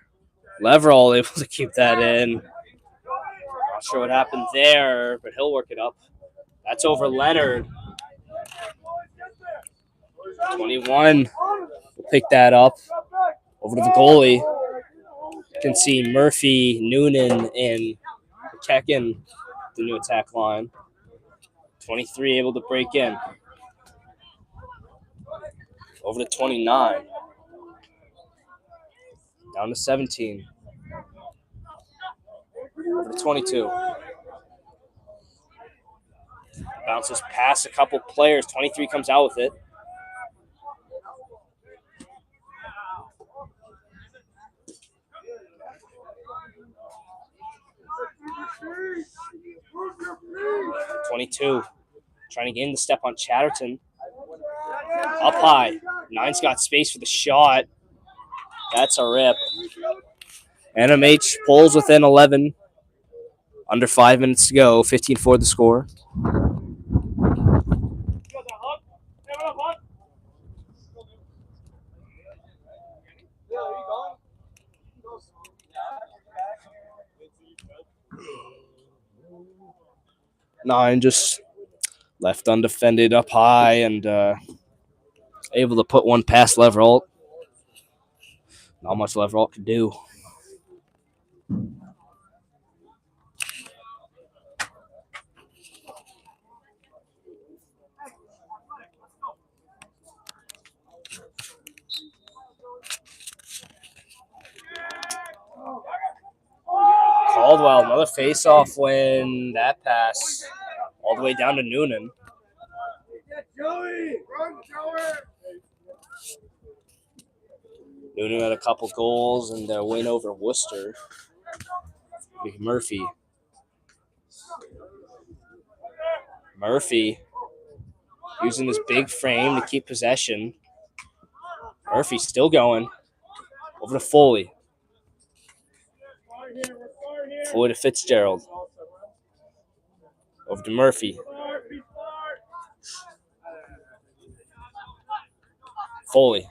Leverall able to keep that in. Not sure what happened there, but he'll work it up. That's over Leonard. 21 will pick that up. Over to the goalie. You can see Murphy, Noonan, and Kekin, the new attack line. 23 able to break in. Over to 29. Down to 17. Over to 22. Bounces past a couple players. 23 comes out with it. .22 trying to gain the step on Chatterton. Up high. 9's got space for the shot. That's a rip. NMH pulls within 11. Under 5 minutes to go. 15-4 the score. Nine just left undefended up high and able to put one past Leveralt. Not much Leveralt could do. Caldwell, another face-off win. That pass all the way down to Noonan. Noonan had a couple goals and their win over Worcester. Murphy. using this big frame to keep possession. Murphy still going. Over to Foley. Foley to Fitzgerald. Over to Murphy. Foley.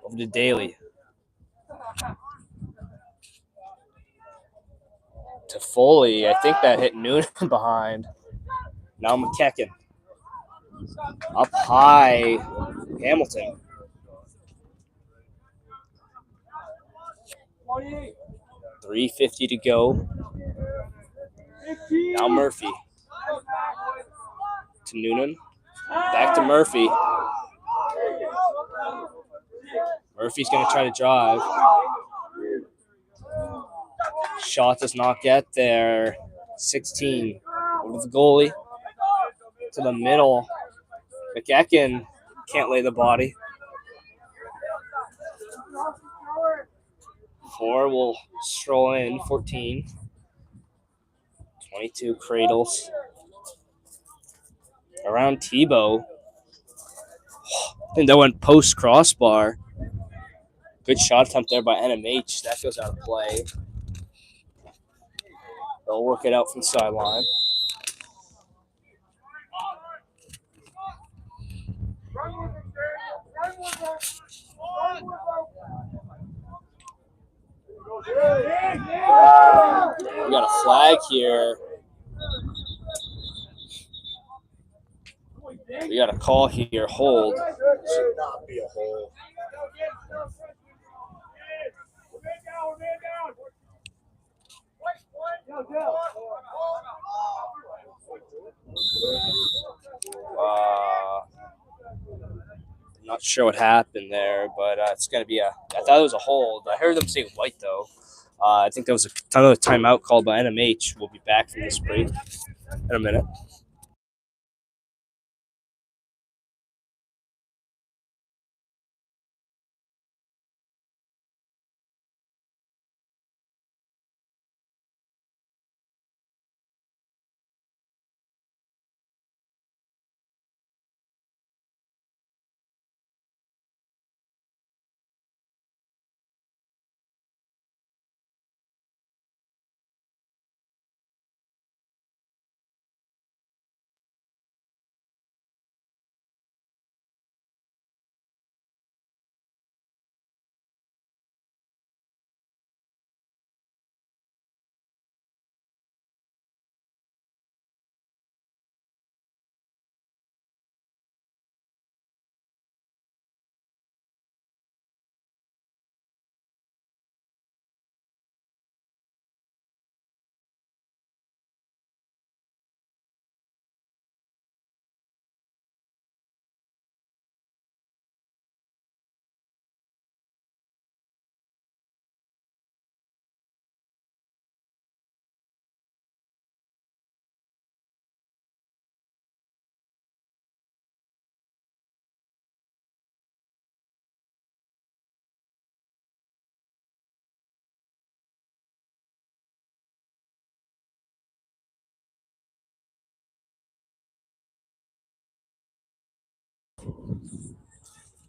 Over to Daly. To Foley. I think that hit Noonan behind. Now McKecken. Up high. Hamilton. 3:50 to go. Now Murphy. To Noonan. Back to Murphy. Murphy's going to try to drive. Shot does not get there. 16. Over to the goalie. To the middle. McEachen can't lay the body. 4 will stroll in. 14. 22 cradles. Around Tebow. I think that went post crossbar. Good shot attempt there by NMH. That goes out of play. They'll work it out from the sideline. We got a flag here. We got a call here. Hold. Should not be a hole. Not sure what happened there, but it's going to be I thought it was a hold. I heard them say white, though. I think there was another timeout called by NMH. We'll be back from this break in a minute.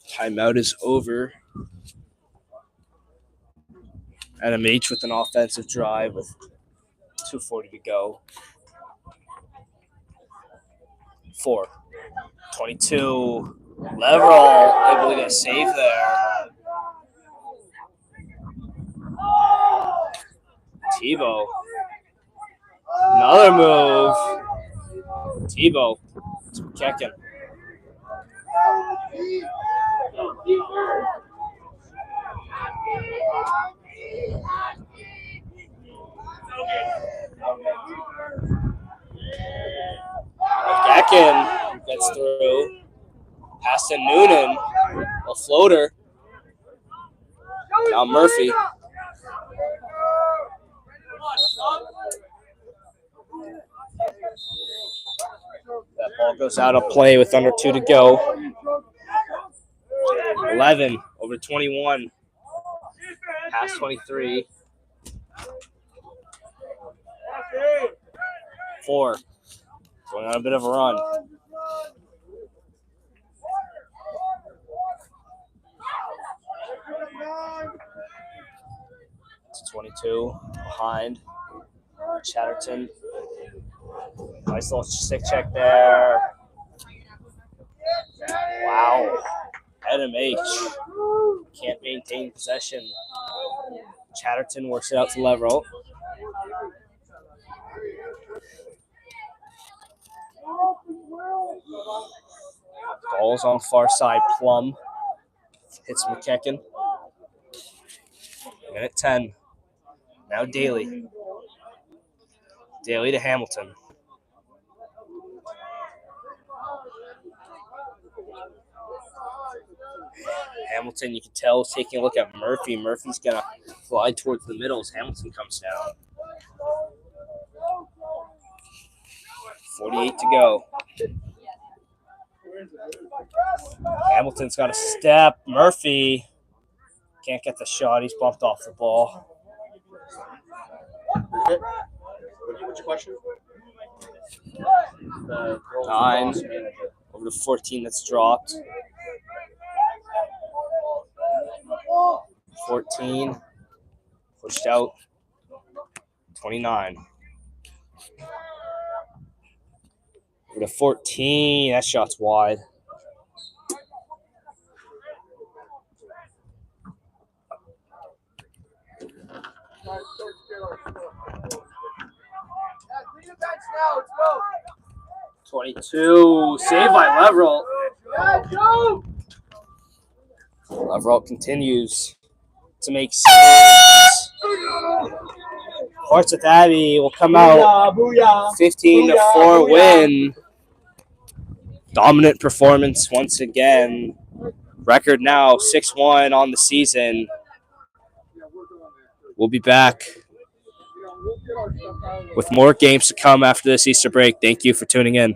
Timeout is over. NMH with an offensive drive with 2:40 to go. 4. 22. Leverall able to get a save there. Tebow. Another move. Tebow. To McKecken. McKecken gets through. Pass to Noonan. A floater. Now Murphy. That ball goes out of play with under 2 to go. 11 over 21. Past 23. 4. Going on a bit of a run. It's 22 behind Chatterton. Nice little stick check there. Wow. NMH can't maintain possession. Chatterton works it out to Leverett. Ball's on far side. Plum hits McKecken. Minute 10. Now Daly. Daly to Hamilton. Hamilton, you can tell, is taking a look at Murphy. Murphy's going to glide towards the middle as Hamilton comes down. 48 to go. Hamilton's got a step. Murphy can't get the shot. He's bumped off the ball. What's your question? 9 over to 14. That's dropped. 14 pushed out. 29 over to 14. That shot's wide. Clean the bench now. Let's go. 22. Saved by Leverett. Go. Leverett continues to make saves. Portsmouth Abbey will come out 15-4 win. Dominant performance once again. Record now 6-1 on the season. We'll be back with more games to come after this Easter break. Thank you for tuning in.